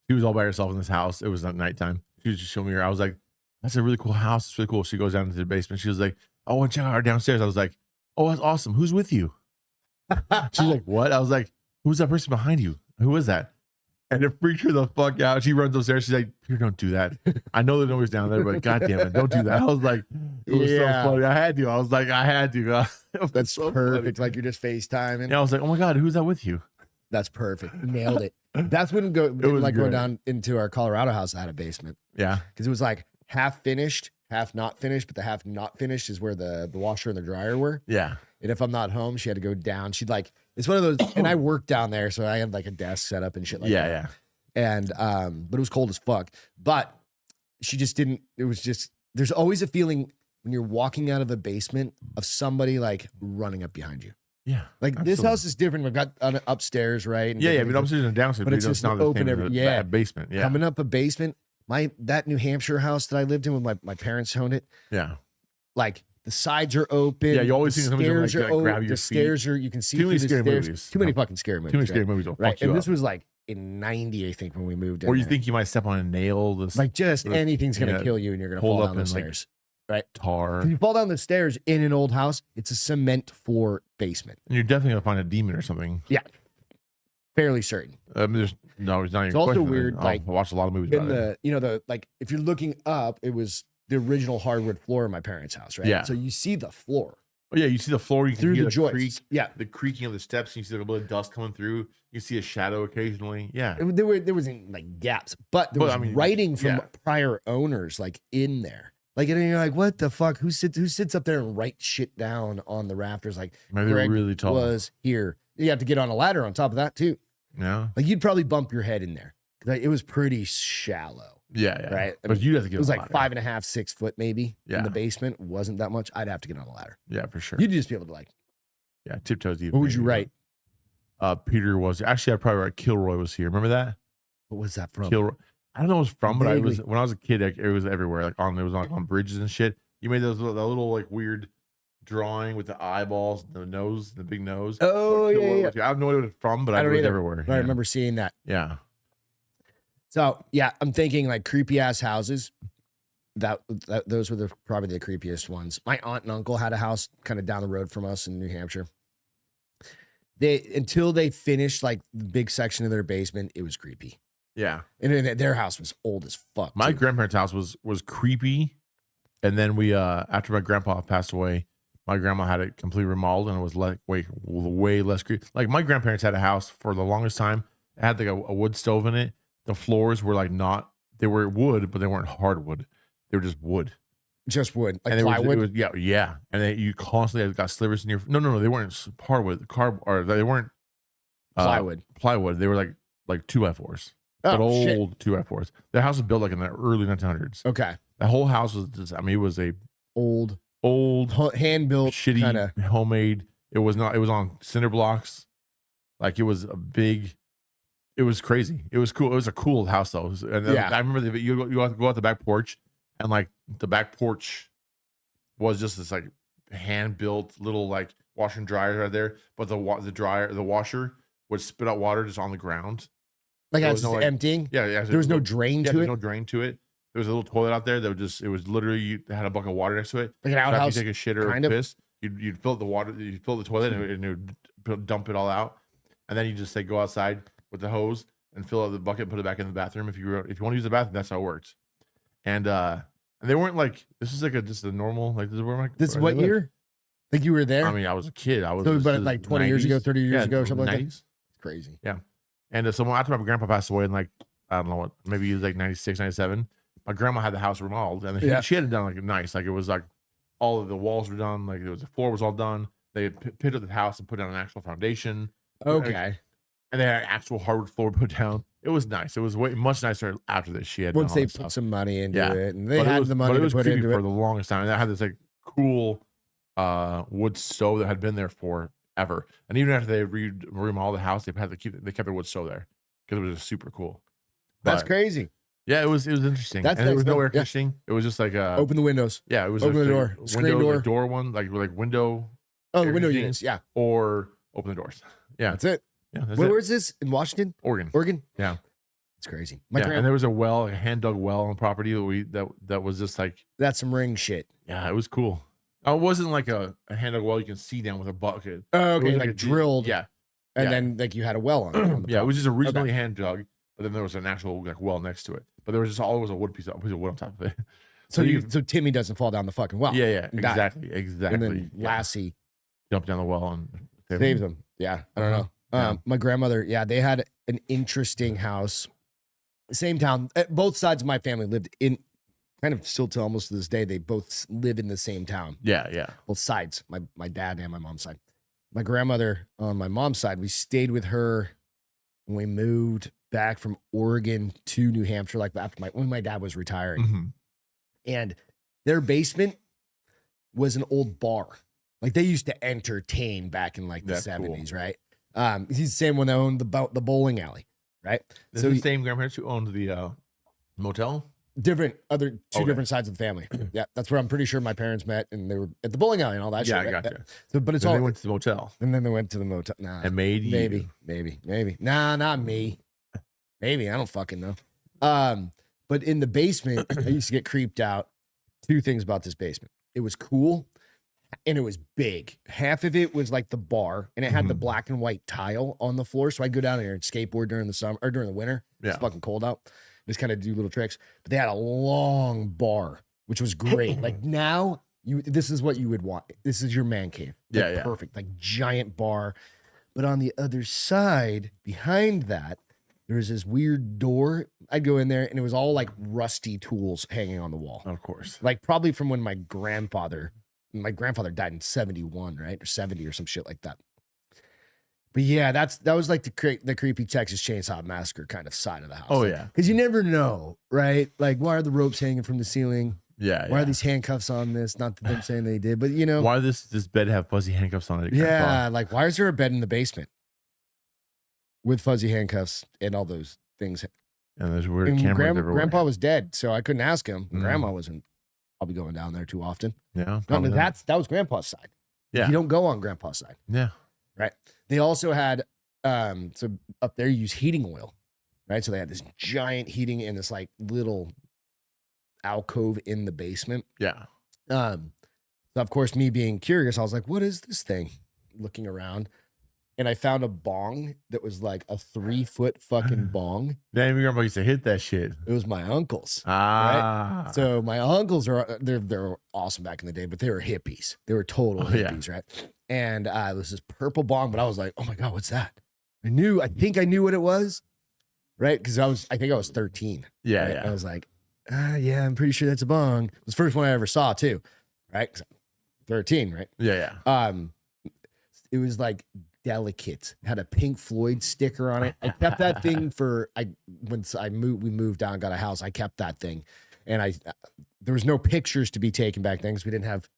Speaker 2: she was all by herself in this house. It was at nighttime. She was just showing me her. I was like, that's a really cool house. It's really cool. She goes down into the basement. She was like, oh, I want to check out her downstairs. I was like, oh, that's awesome. Who's with you? She's like, what? I was like, who's that person behind you? Who is that? And it freaked her the fuck out. She runs upstairs. She's like, here, don't do that. I know there's nobody's down there, but goddamn it, don't do that. I was like, it was so funny. I had to.
Speaker 1: That's so perfect. Funny. Like you're just FaceTiming.
Speaker 2: Yeah, I was like, oh my God, who's that with you?
Speaker 1: That's perfect. Nailed it. That's when going down into our Colorado house. I had a basement.
Speaker 2: Yeah.
Speaker 1: Because it was like half finished, half not finished, but the half not finished is where the washer and the dryer were.
Speaker 2: Yeah.
Speaker 1: And if I'm not home, she had to go down. She'd like, it's one of those, and I worked down there, so I had like a desk set up and shit like that.
Speaker 2: Yeah.
Speaker 1: And, but it was cold as fuck. But she just didn't, it was just, there's always a feeling when you're walking out of a basement of somebody like running up behind you.
Speaker 2: Yeah,
Speaker 1: like absolutely. This house is different. We've got upstairs, right?
Speaker 2: And but upstairs and downstairs,
Speaker 1: but it's just not open.
Speaker 2: Basement. Yeah,
Speaker 1: coming up a basement. That New Hampshire house that I lived in when my parents owned it.
Speaker 2: Yeah,
Speaker 1: like the sides are open.
Speaker 2: Yeah, you always see somebody like grab your
Speaker 1: the stairs are. You can see
Speaker 2: too many scary
Speaker 1: stairs.
Speaker 2: movies.
Speaker 1: Too many fucking scary movies.
Speaker 2: Too many scary movies. Will
Speaker 1: right,
Speaker 2: fuck you
Speaker 1: and
Speaker 2: up.
Speaker 1: this was like in '90, I think, when we moved in.
Speaker 2: Or you think you might step on a nail.
Speaker 1: Like just anything's gonna kill you, and you're gonna fall down the stairs. Right,
Speaker 2: tar.
Speaker 1: If you fall down the stairs in an old house, it's a cement floor basement.
Speaker 2: And you're definitely gonna find a demon or something.
Speaker 1: Yeah, fairly certain.
Speaker 2: It's not even.
Speaker 1: It's also weird.
Speaker 2: I watched a lot of movies about
Speaker 1: it. Like if you're looking up, it was the original hardwood floor in my parents' house, right?
Speaker 2: Yeah.
Speaker 1: So you see the floor.
Speaker 2: Oh yeah, you see the floor. You can
Speaker 1: through
Speaker 2: hear
Speaker 1: the joists.
Speaker 2: The creaking of the steps. You see a little bit of dust coming through. You see a shadow occasionally. Yeah,
Speaker 1: there wasn't like gaps, but there was writing from prior owners like in there. Like, and you're like, what the fuck? Who sits up there and writes shit down on the rafters? Like,
Speaker 2: maybe they're really tall.
Speaker 1: Was here. You have to get on a ladder on top of that too.
Speaker 2: Yeah.
Speaker 1: Like you'd probably bump your head in there. Like, it was pretty shallow.
Speaker 2: Yeah.
Speaker 1: Right.
Speaker 2: But you'd have to get.
Speaker 1: It was
Speaker 2: on
Speaker 1: like
Speaker 2: a ladder.
Speaker 1: 5.5, 6 foot maybe. Yeah. In the basement. It wasn't that much. I'd have to get on a ladder.
Speaker 2: Yeah, for sure.
Speaker 1: You'd just be able to like.
Speaker 2: Yeah, tiptoes.
Speaker 1: What would you write?
Speaker 2: Peter was. Actually, I probably right. Kilroy was here. Remember that?
Speaker 1: What was that from?
Speaker 2: Kilroy. I don't know what it was from, but I
Speaker 1: Vaguely.
Speaker 2: was when I was a kid. Like, it was everywhere. Like it was on bridges and shit. You made that little like weird drawing with the eyeballs, the nose, the big nose.
Speaker 1: Oh yeah.
Speaker 2: I don't know what it was from, but I don't know everywhere.
Speaker 1: But I remember seeing that.
Speaker 2: Yeah.
Speaker 1: So yeah, I'm thinking like creepy ass houses. Those were probably the creepiest ones. My aunt and uncle had a house kind of down the road from us in New Hampshire. Until they finished like the big section of their basement, it was creepy.
Speaker 2: Yeah.
Speaker 1: And then their house was old as fuck.
Speaker 2: My grandparents' house was creepy. And then we after my grandpa passed away, my grandma had it completely remodeled and it was like way less creepy. Like my grandparents had a house for the longest time. It had like a wood stove in it. The floors were like they were wood, but they weren't hardwood. They were just wood.
Speaker 1: Just wood, like plywood.
Speaker 2: Yeah. And then you constantly got slivers in your. No, they weren't hardwood. They weren't
Speaker 1: plywood.
Speaker 2: Plywood. They were like 2x4s.
Speaker 1: Oh,
Speaker 2: but old 2x4s. Their house was built like in the early 1900s.
Speaker 1: Okay.
Speaker 2: The whole house was just. I mean, it was a
Speaker 1: old hand built,
Speaker 2: shitty,
Speaker 1: kinda
Speaker 2: homemade. It was not. It was on cinder blocks. Like it was a big. It was crazy. It was cool. It was a cool house though. And I remember you go out the back porch. And like the back porch was just this like hand built little like washer and dryer right there, but the washer would spit out water just on the ground.
Speaker 1: Like it was emptying.
Speaker 2: Yeah.
Speaker 1: There was no drain to it.
Speaker 2: There was no drain to it. There was a little toilet out there that it was literally had a bucket of water next to it.
Speaker 1: Like an outhouse.
Speaker 2: So if you take a shit or a piss, you'd fill the water, you'd fill the toilet and it would dump it all out, and then you just go outside with the hose and fill out the bucket, and put it back in the bathroom. If you want to use the bathroom, that's how it works. And they weren't like this is like just a normal like this is where my
Speaker 1: this what year? Like you were there?
Speaker 2: I mean, I was a kid. I was
Speaker 1: but like 20 years ago, 30 years ago, something like that. It's crazy.
Speaker 2: Yeah. And so after my grandpa passed away in like I don't know what, maybe he was like 96, 97. My grandma had the house remodeled and she had it done like nice. Like it was like all of the walls were done, like the floor was all done. They had pitted the house and put down an actual foundation.
Speaker 1: Okay.
Speaker 2: And they had an actual hardwood floor put down. It was nice. It was much nicer after this shit.
Speaker 1: Once they put some money into it, and they had the money to put into it
Speaker 2: for the longest time. And I had this like cool wood stove that had been there forever. And even after they remodeled the house, they kept their wood stove there because it was just super cool.
Speaker 1: That's crazy.
Speaker 2: Yeah, it was interesting. And there was no air conditioning. It was just like
Speaker 1: open the windows.
Speaker 2: Yeah, it was
Speaker 1: open the door, screen door,
Speaker 2: like door one, like window.
Speaker 1: Oh, the window units. Yeah,
Speaker 2: or open the doors. Yeah,
Speaker 1: that's it.
Speaker 2: Yeah,
Speaker 1: where is this in Washington?
Speaker 2: Oregon. Yeah,
Speaker 1: it's crazy.
Speaker 2: And there was a hand dug well on the property that was just like
Speaker 1: that's some ring shit.
Speaker 2: Yeah, it was cool. It wasn't like a hand dug well you can see down with a bucket.
Speaker 1: Oh, okay, like drilled.
Speaker 2: Yeah,
Speaker 1: and then like you had a well on it.
Speaker 2: It was just originally hand dug, but then there was an actual like well next to it. But there was just always a piece of wood on top of it.
Speaker 1: So Timmy doesn't fall down the fucking well.
Speaker 2: Yeah, exactly.
Speaker 1: And then Lassie
Speaker 2: jumped down the well and
Speaker 1: saved him. Yeah, I don't know. My grandmother, they had an interesting house. Same town. Both sides of my family lived in, kind of still to almost to this day, they both live in the same town.
Speaker 2: Yeah.
Speaker 1: Both sides, my dad and my mom's side. My grandmother on my mom's side, we stayed with her when we moved back from Oregon to New Hampshire, like after when my dad was retiring.
Speaker 2: Mm-hmm.
Speaker 1: And their basement was an old bar. Like they used to entertain back in like the 70s, right? He's the same one that owned the bowling alley, right?
Speaker 2: So the same grandparents who owned the motel?
Speaker 1: Different different sides of the family. Yeah, that's where I'm pretty sure my parents met, and they were at the bowling alley and all that shit.
Speaker 2: Yeah, I gotcha.
Speaker 1: So, but it's
Speaker 2: then
Speaker 1: all
Speaker 2: they went to the motel.
Speaker 1: And then they went to the motel. Nah.
Speaker 2: And maybe.
Speaker 1: Nah, not me. Maybe. I don't fucking know. But in the basement, I used to get creeped out. Two things about this basement. It was cool. And it was big. Half of it was like the bar, and it had the black and white tile on the floor. So I go down there and skateboard during the summer or during the winter. It's fucking cold out. Just kind of do little tricks. But they had a long bar, which was great. Like now, this is what you would want. This is your man cave. Like, perfect. Like giant bar. But on the other side, behind that, there was this weird door. I'd go in there, and it was all like rusty tools hanging on the wall.
Speaker 2: Of course.
Speaker 1: Like probably from when my grandfather died in 71, right? Or 70 or some shit like that. But yeah, that was like the creepy Texas Chainsaw Massacre kind of side of the house.
Speaker 2: Oh, yeah.
Speaker 1: Because you never know, right? Like, why are the ropes hanging from the ceiling?
Speaker 2: Yeah.
Speaker 1: Why are these handcuffs on this? Not that them saying they did, but you know.
Speaker 2: Why does this bed have fuzzy handcuffs on it?
Speaker 1: Yeah, like why is there a bed in the basement? with fuzzy handcuffs and all those things.
Speaker 2: And there's weird cameras everywhere.
Speaker 1: Grandpa was dead, so I couldn't ask him. Grandma wasn't probably going down there too often.
Speaker 2: Yeah,
Speaker 1: no, that was Grandpa's side.
Speaker 2: Yeah,
Speaker 1: you don't go on Grandpa's side.
Speaker 2: Yeah,
Speaker 1: right. They also had so up there you use heating oil, right? So they had this giant heating in this like little alcove in the basement.
Speaker 2: Yeah.
Speaker 1: So of course, me being curious, I was like, "What is this thing?" Looking around. And I found a bong that was like a 3-foot fucking bong.
Speaker 2: Damn, your grandpa used to hit that shit.
Speaker 1: It was my uncle's.
Speaker 2: Right?
Speaker 1: So my uncles they're awesome back in the day, but they were hippies. They were total hippies, right? And it was this purple bong, but I was like, oh my God, what's that? I think I knew what it was, right? Because I think I was 13.
Speaker 2: Yeah,
Speaker 1: right?
Speaker 2: yeah.
Speaker 1: I was like, yeah, I'm pretty sure that's a bong. It was the first one I ever saw too, right? 13, right?
Speaker 2: Yeah, yeah.
Speaker 1: It was like delicate, had a Pink Floyd sticker on it. I kept that thing once we moved down, got a house. I kept that thing, and there was no pictures to be taken back then because we didn't have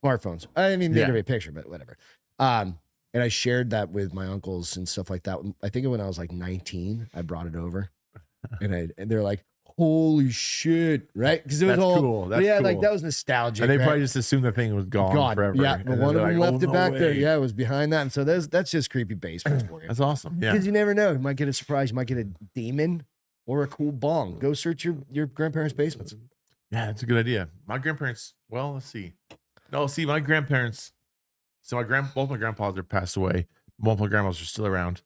Speaker 1: smartphones. I mean, they gave me a picture, but whatever. And I shared that with my uncles and stuff like that. I think when I was like 19, I brought it over, and they're like, holy shit, right? Because it was
Speaker 2: cool. That's cool.
Speaker 1: Like that was nostalgic.
Speaker 2: And they probably just assumed the thing was gone forever.
Speaker 1: Yeah, but one of them left it back there. Yeah, it was behind that. And so that's just creepy basements for you.
Speaker 2: That's awesome. Yeah.
Speaker 1: Because you never know. You might get a surprise. You might get a demon or a cool bong. Go search your grandparents' basements.
Speaker 2: Yeah, that's a good idea. My grandparents, well, let's see. No, see, my grandparents, so both my grandpas are passed away. Both my grandmas are still around.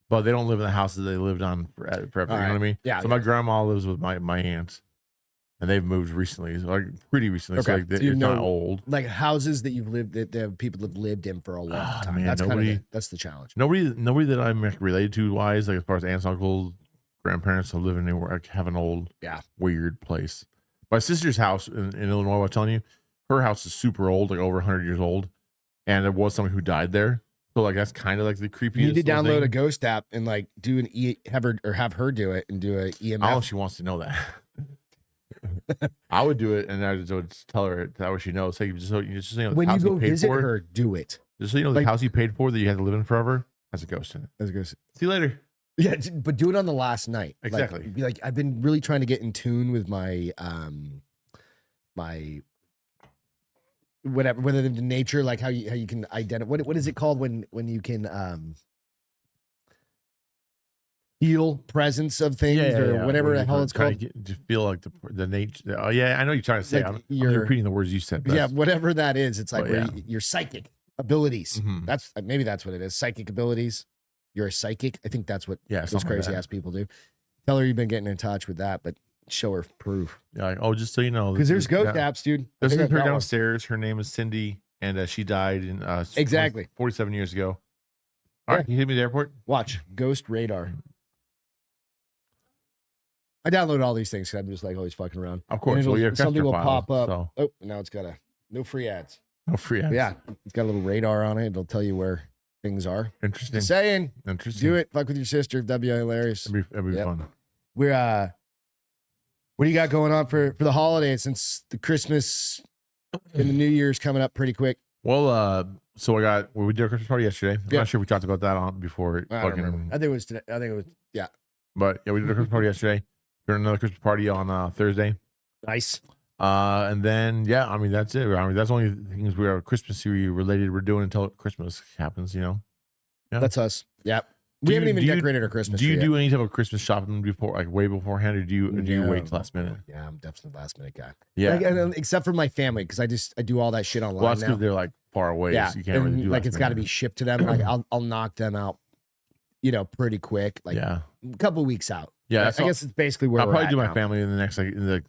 Speaker 2: But they don't live in the houses they lived on forever. You know what I mean?
Speaker 1: Yeah.
Speaker 2: So my grandma lives with my aunts, and they've moved recently, like pretty recently. Okay. So like it's not old. Like
Speaker 1: houses that you've lived that people have lived in for a long time. Man, that's the challenge.
Speaker 2: Nobody that I'm related to wise, like as far as aunts, uncles, grandparents who live anywhere, like have an old, weird place. My sister's house in Illinois, I was telling you, her house is super old, like over 100 years old, and there was someone who died there. So like that's kind of like the creepiest. You need to download a ghost app and like do have her do it and do a EMF. I don't know if she wants to know that. I would do it, and I would tell her that way she knows. Hey, just you know,
Speaker 1: when you go visit her, do it.
Speaker 2: Just so you know, the house you paid for that you had to live in forever has a ghost in it. Has a ghost. See you later.
Speaker 1: Yeah, but do it on the last night.
Speaker 2: Exactly.
Speaker 1: Be like, I've been really trying to get in tune with my my. Whether the nature, like how you can identify what is it called when you can feel presence of things or whatever the hell it's called.
Speaker 2: To feel like the nature. Oh yeah, I know you're trying to say. Like I'm repeating the words you said.
Speaker 1: Yeah, whatever that is, it's like your psychic abilities. Mm-hmm. That's what it is. Psychic abilities. You're a psychic. I think that's what those crazy ass people do. Tell her you've been getting in touch with that, but show her proof.
Speaker 2: Yeah, like, just so you know,
Speaker 1: because there's ghost apps, dude.
Speaker 2: This is her downstairs. Her name is Cindy, and she died in 47 years ago. All right, can you hit me at the airport?
Speaker 1: Watch Ghost Radar. I downloaded all these things because I'm just like always fucking around.
Speaker 2: Of course,
Speaker 1: something will pop up. So. Oh, now it's got no free ads.
Speaker 2: No free ads.
Speaker 1: Yeah, it's got a little radar on it. It'll tell you where things are.
Speaker 2: Interesting.
Speaker 1: Just saying.
Speaker 2: Interesting.
Speaker 1: Do it. Fuck with your sister. That'd be hilarious.
Speaker 2: That'd be fun.
Speaker 1: We're what do you got going on for the holidays since the Christmas and the New Year's coming up pretty quick?
Speaker 2: Well, so we did a Christmas party yesterday. I'm not sure if we talked about that on before.
Speaker 1: I don't remember. I think it was today. I think it was
Speaker 2: But yeah, we did a Christmas party yesterday. We're another Christmas party on Thursday.
Speaker 1: Nice.
Speaker 2: And then I mean that's it. I mean that's the only things we are Christmas related we're doing until Christmas happens. You know.
Speaker 1: Yeah. That's us. Yeah. We haven't even decorated our Christmas tree.
Speaker 2: Do you do any type of Christmas shopping before, like way beforehand, or do you wait till last minute?
Speaker 1: Yeah, I'm definitely the last minute guy.
Speaker 2: Yeah,
Speaker 1: except for my family, because I do all that shit online.
Speaker 2: Well, that's because they're like far away.
Speaker 1: Yeah,
Speaker 2: so you can't really do
Speaker 1: like it's got to be shipped to them. Like I'll knock them out, pretty quick. Like a couple of weeks out.
Speaker 2: Yeah,
Speaker 1: I guess it's basically where
Speaker 2: I'll probably do my family in the next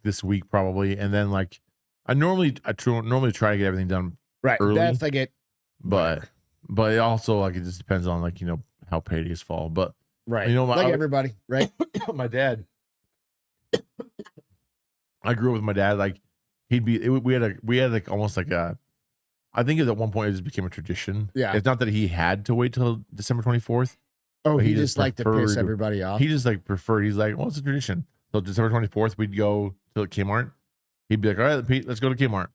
Speaker 2: this week probably, and then like I normally try to get everything done early.
Speaker 1: That's I get,
Speaker 2: but it also like it just depends on like how paydays fall, but
Speaker 1: right, everybody, right?
Speaker 2: My dad, I grew up with my dad. Like we had like almost like I think at one point it just became a tradition.
Speaker 1: Yeah,
Speaker 2: it's not that he had to wait till December 24th.
Speaker 1: Oh, he just liked to piss everybody off.
Speaker 2: He just like preferred. He's like, well, it's a tradition. So December 24th, we'd go to Kmart. He'd be like, all right, Pete, let's go to Kmart.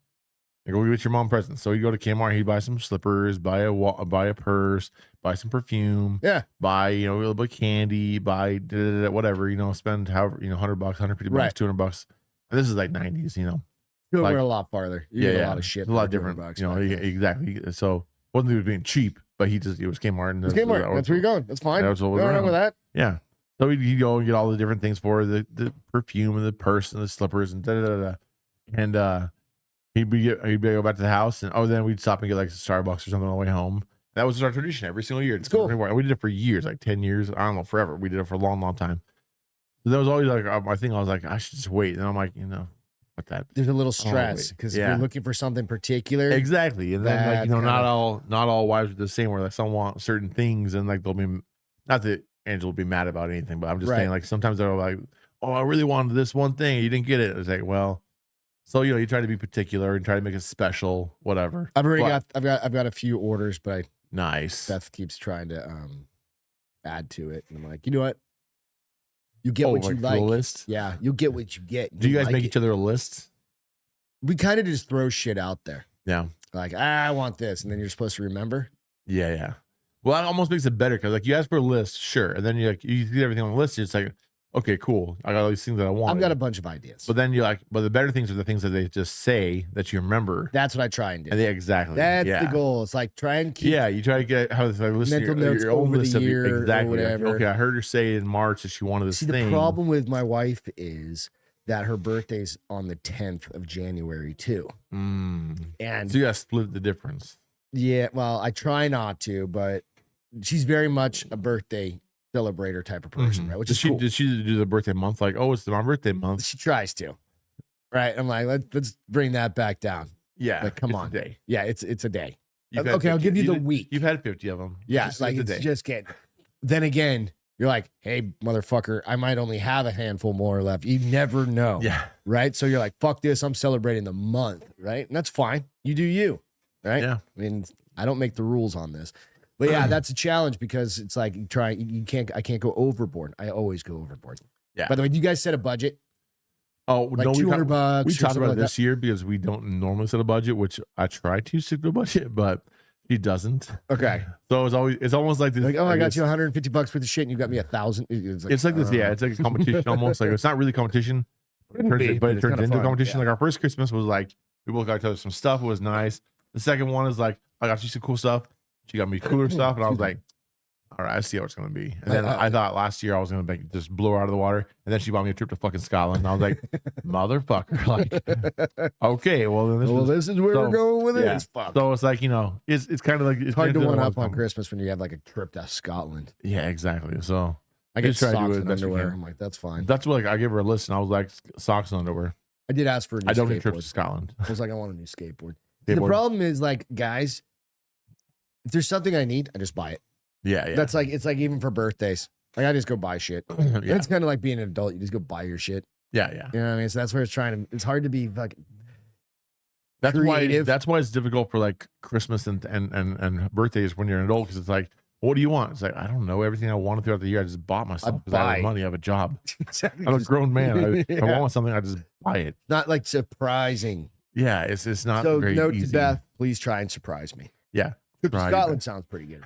Speaker 2: Like, go get your mom presents. So you go to Kmart, he buys some slippers, buy a purse, buy some perfume, buy a little bit of candy, buy whatever, spend however $100, $150, $200. And this is like 90s,
Speaker 1: Go a lot farther. You get a lot of shit.
Speaker 2: A lot different, exactly. So wasn't he was being cheap, but it was Kmart. And
Speaker 1: it's Kmart. That's where you're going. That's fine. That's what we're with that.
Speaker 2: Yeah. So he'd go and get all the different things for the perfume and the purse and the slippers and and he'd go back to the house and then we'd stop and get like Starbucks or something on the way home. That was our tradition every single year.
Speaker 1: It's cool.
Speaker 2: And we did it for years, like 10 years. I don't know, forever. We did it for a long, long time. So that was always like my thing. I was like, I should just wait. And I'm like, what that?
Speaker 1: There's a little stress because if you're looking for something particular.
Speaker 2: Exactly. And then not all wives are the same where like some want certain things and like they'll be, not that Angela will be mad about anything, but I'm just saying like sometimes they're like, oh, I really wanted this one thing. You didn't get it. It's like, well, so you try to be particular and try to make it special, whatever.
Speaker 1: I've got a few orders, but
Speaker 2: nice.
Speaker 1: Seth keeps trying to add to it, and I'm like, you know what? You get what you like.
Speaker 2: List?
Speaker 1: Yeah, you'll get what you get.
Speaker 2: Do you guys make each other a list?
Speaker 1: We kind of just throw shit out there.
Speaker 2: Yeah.
Speaker 1: Like, I want this, and then you're supposed to remember.
Speaker 2: Yeah. Well, that almost makes it better because like you ask for a list, sure, and then you get everything on the list. It's like, okay, cool. I got all these things that I want.
Speaker 1: I've got a bunch of ideas.
Speaker 2: But then but the better things are the things that they just say that you remember.
Speaker 1: That's what I try and do.
Speaker 2: Exactly.
Speaker 1: That's the goal. It's like try and keep.
Speaker 2: Yeah, you try to get how to listen
Speaker 1: mental
Speaker 2: to
Speaker 1: notes
Speaker 2: your own
Speaker 1: over
Speaker 2: list
Speaker 1: the
Speaker 2: of
Speaker 1: year
Speaker 2: exactly.
Speaker 1: Or whatever.
Speaker 2: Okay, I heard her say in March that she wanted this thing.
Speaker 1: The problem with my wife is that her birthday's on the 10th of January too. And
Speaker 2: so you got to split the difference.
Speaker 1: Yeah, well, I try not to, but she's very much a birthday celebrator type of person, right? Which is cool.
Speaker 2: Did she do the birthday month? Like, oh, it's my birthday month.
Speaker 1: She tries to, right? I'm like, let's bring that back down.
Speaker 2: Yeah,
Speaker 1: like, come on,
Speaker 2: a day.
Speaker 1: Yeah, it's a day. Okay, I'll give you the week.
Speaker 2: You've had 50 of them.
Speaker 1: Yeah, it's just getting. Then again, you're like, hey, motherfucker, I might only have a handful more left. You never know.
Speaker 2: Yeah.
Speaker 1: Right. So you're like, fuck this. I'm celebrating the month. Right. And that's fine. You do you. Right.
Speaker 2: Yeah.
Speaker 1: I mean, I don't make the rules on this. But yeah, that's a challenge because it's like I can't go overboard. I always go overboard.
Speaker 2: Yeah.
Speaker 1: By the way, do you guys set a budget?
Speaker 2: Oh,
Speaker 1: like no, $200.
Speaker 2: We talked about it this year because we don't normally set a budget, which I try to stick to a budget, but he doesn't.
Speaker 1: Okay.
Speaker 2: So it's almost like this.
Speaker 1: Like, I got you $150 worth of shit and you got me $1,000.
Speaker 2: It's like this. Yeah. It's like a competition almost. Like it's not really competition, but it turns into a competition. Yeah. Like our first Christmas was like, we both got each other some stuff. It was nice. The second one is like, I got you some cool stuff. She got me cooler stuff, and I was like, all right, I see how it's going to be. And then I thought last year I was going to just blow her out of the water. And then she bought me a trip to fucking Scotland. And I was like, motherfucker. Like, okay, well, then
Speaker 1: this is where we're going with it.
Speaker 2: So it's like, it's kind of like.
Speaker 1: It's hard to one up on Christmas when you have like a trip to Scotland.
Speaker 2: Yeah, exactly. So
Speaker 1: I get socks and underwear. I'm like, that's fine.
Speaker 2: That's what I gave her a list, and I was like, socks and underwear.
Speaker 1: I did ask for a new skateboard.
Speaker 2: I don't need trips to Scotland.
Speaker 1: I was like, I want a new skateboard. The problem is, like, guys, if there's something I need, I just buy it.
Speaker 2: Yeah.
Speaker 1: That's like, it's like even for birthdays. Like, I just go buy shit. Yeah. It's kind of like being an adult. You just go buy your shit.
Speaker 2: Yeah.
Speaker 1: You know what I mean? So that's where it's hard to be fucking
Speaker 2: creative. That's why it's difficult for like Christmas and birthdays when you're an adult, because it's like, what do you want? It's like, I don't know. Everything I wanted throughout the year, I just bought myself because I have money. I have a job.
Speaker 1: Exactly.
Speaker 2: I'm a grown man. If I want something, I just buy it.
Speaker 1: Not like surprising.
Speaker 2: Yeah, it's not
Speaker 1: so
Speaker 2: very
Speaker 1: note
Speaker 2: easy.
Speaker 1: To Beth, please try and surprise me.
Speaker 2: Yeah.
Speaker 1: Scotland sounds pretty good.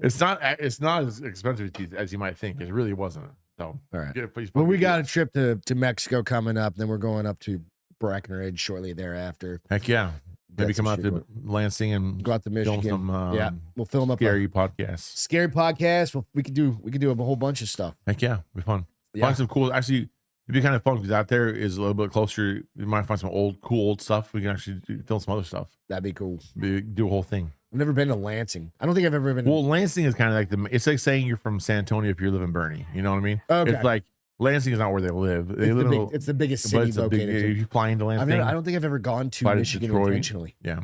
Speaker 2: It's not as expensive as you might think. It really wasn't. So
Speaker 1: all right. Well, we got a trip to Mexico coming up. Then we're going up to Breckenridge shortly thereafter.
Speaker 2: Heck yeah. Maybe come out to Lansing and
Speaker 1: go out to Michigan.
Speaker 2: Film some
Speaker 1: we'll film up
Speaker 2: scary podcasts.
Speaker 1: Scary podcast. Well, we could do a whole bunch of stuff.
Speaker 2: Heck yeah, it'd be fun. Find some cool. Actually, it'd be kind of fun because out there is a little bit closer. You might find some old stuff. We can actually film some other stuff.
Speaker 1: That'd be cool.
Speaker 2: Do a whole thing.
Speaker 1: I've never been to Lansing. I don't think I've ever been.
Speaker 2: Well, Lansing is kind of like it's like saying you're from San Antonio if you live in Bernie. You know what I mean? Okay. It's like Lansing is not where they live.
Speaker 1: It's the biggest city located.
Speaker 2: If you fly into Lansing,
Speaker 1: I don't think I've ever gone to Michigan intentionally.
Speaker 2: Yeah,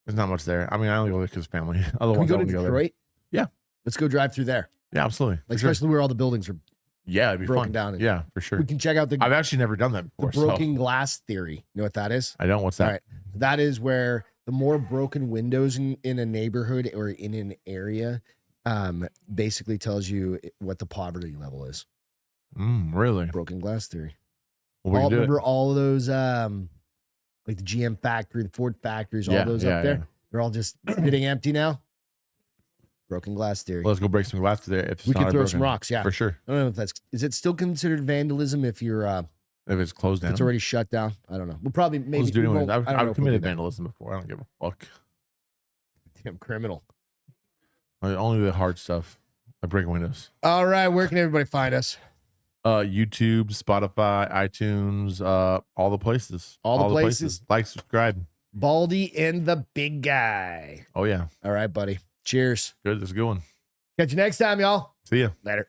Speaker 2: there's not much there. I mean, I only go there because family.
Speaker 1: Can we go to Detroit?
Speaker 2: Yeah,
Speaker 1: let's go drive through there.
Speaker 2: Yeah, absolutely.
Speaker 1: Like especially where all the buildings are.
Speaker 2: Yeah, it'd be
Speaker 1: broken
Speaker 2: fun.
Speaker 1: Down.
Speaker 2: Yeah, for sure.
Speaker 1: We can check out
Speaker 2: I've actually never done that before.
Speaker 1: The broken glass theory. You know what that is?
Speaker 2: I don't. What's that?
Speaker 1: All right. That is where the more broken windows in a neighborhood or in an area, basically tells you what the poverty level is.
Speaker 2: Really?
Speaker 1: Broken glass theory.
Speaker 2: Well,
Speaker 1: Remember all of those like the GM factory, the Ford factories, all those up there.
Speaker 2: Yeah.
Speaker 1: They're all just sitting empty now. Broken glass theory.
Speaker 2: Well, let's go break some glass there. If
Speaker 1: we could throw some rocks,
Speaker 2: for sure.
Speaker 1: I don't know if is it still considered vandalism if you're
Speaker 2: if it's closed down?
Speaker 1: It's already shut down. I don't know. We'll probably maybe.
Speaker 2: I've committed vandalism before. I don't give a fuck.
Speaker 1: Damn criminal.
Speaker 2: Only the hard stuff. I break windows.
Speaker 1: All right, where can everybody find us?
Speaker 2: YouTube, Spotify, iTunes, all the places.
Speaker 1: All the places.
Speaker 2: Like, subscribe.
Speaker 1: Baldy and the big guy.
Speaker 2: Oh yeah.
Speaker 1: All right, buddy. Cheers.
Speaker 2: Good. That's a good one.
Speaker 1: Catch you next time, y'all.
Speaker 2: See ya.
Speaker 1: Later.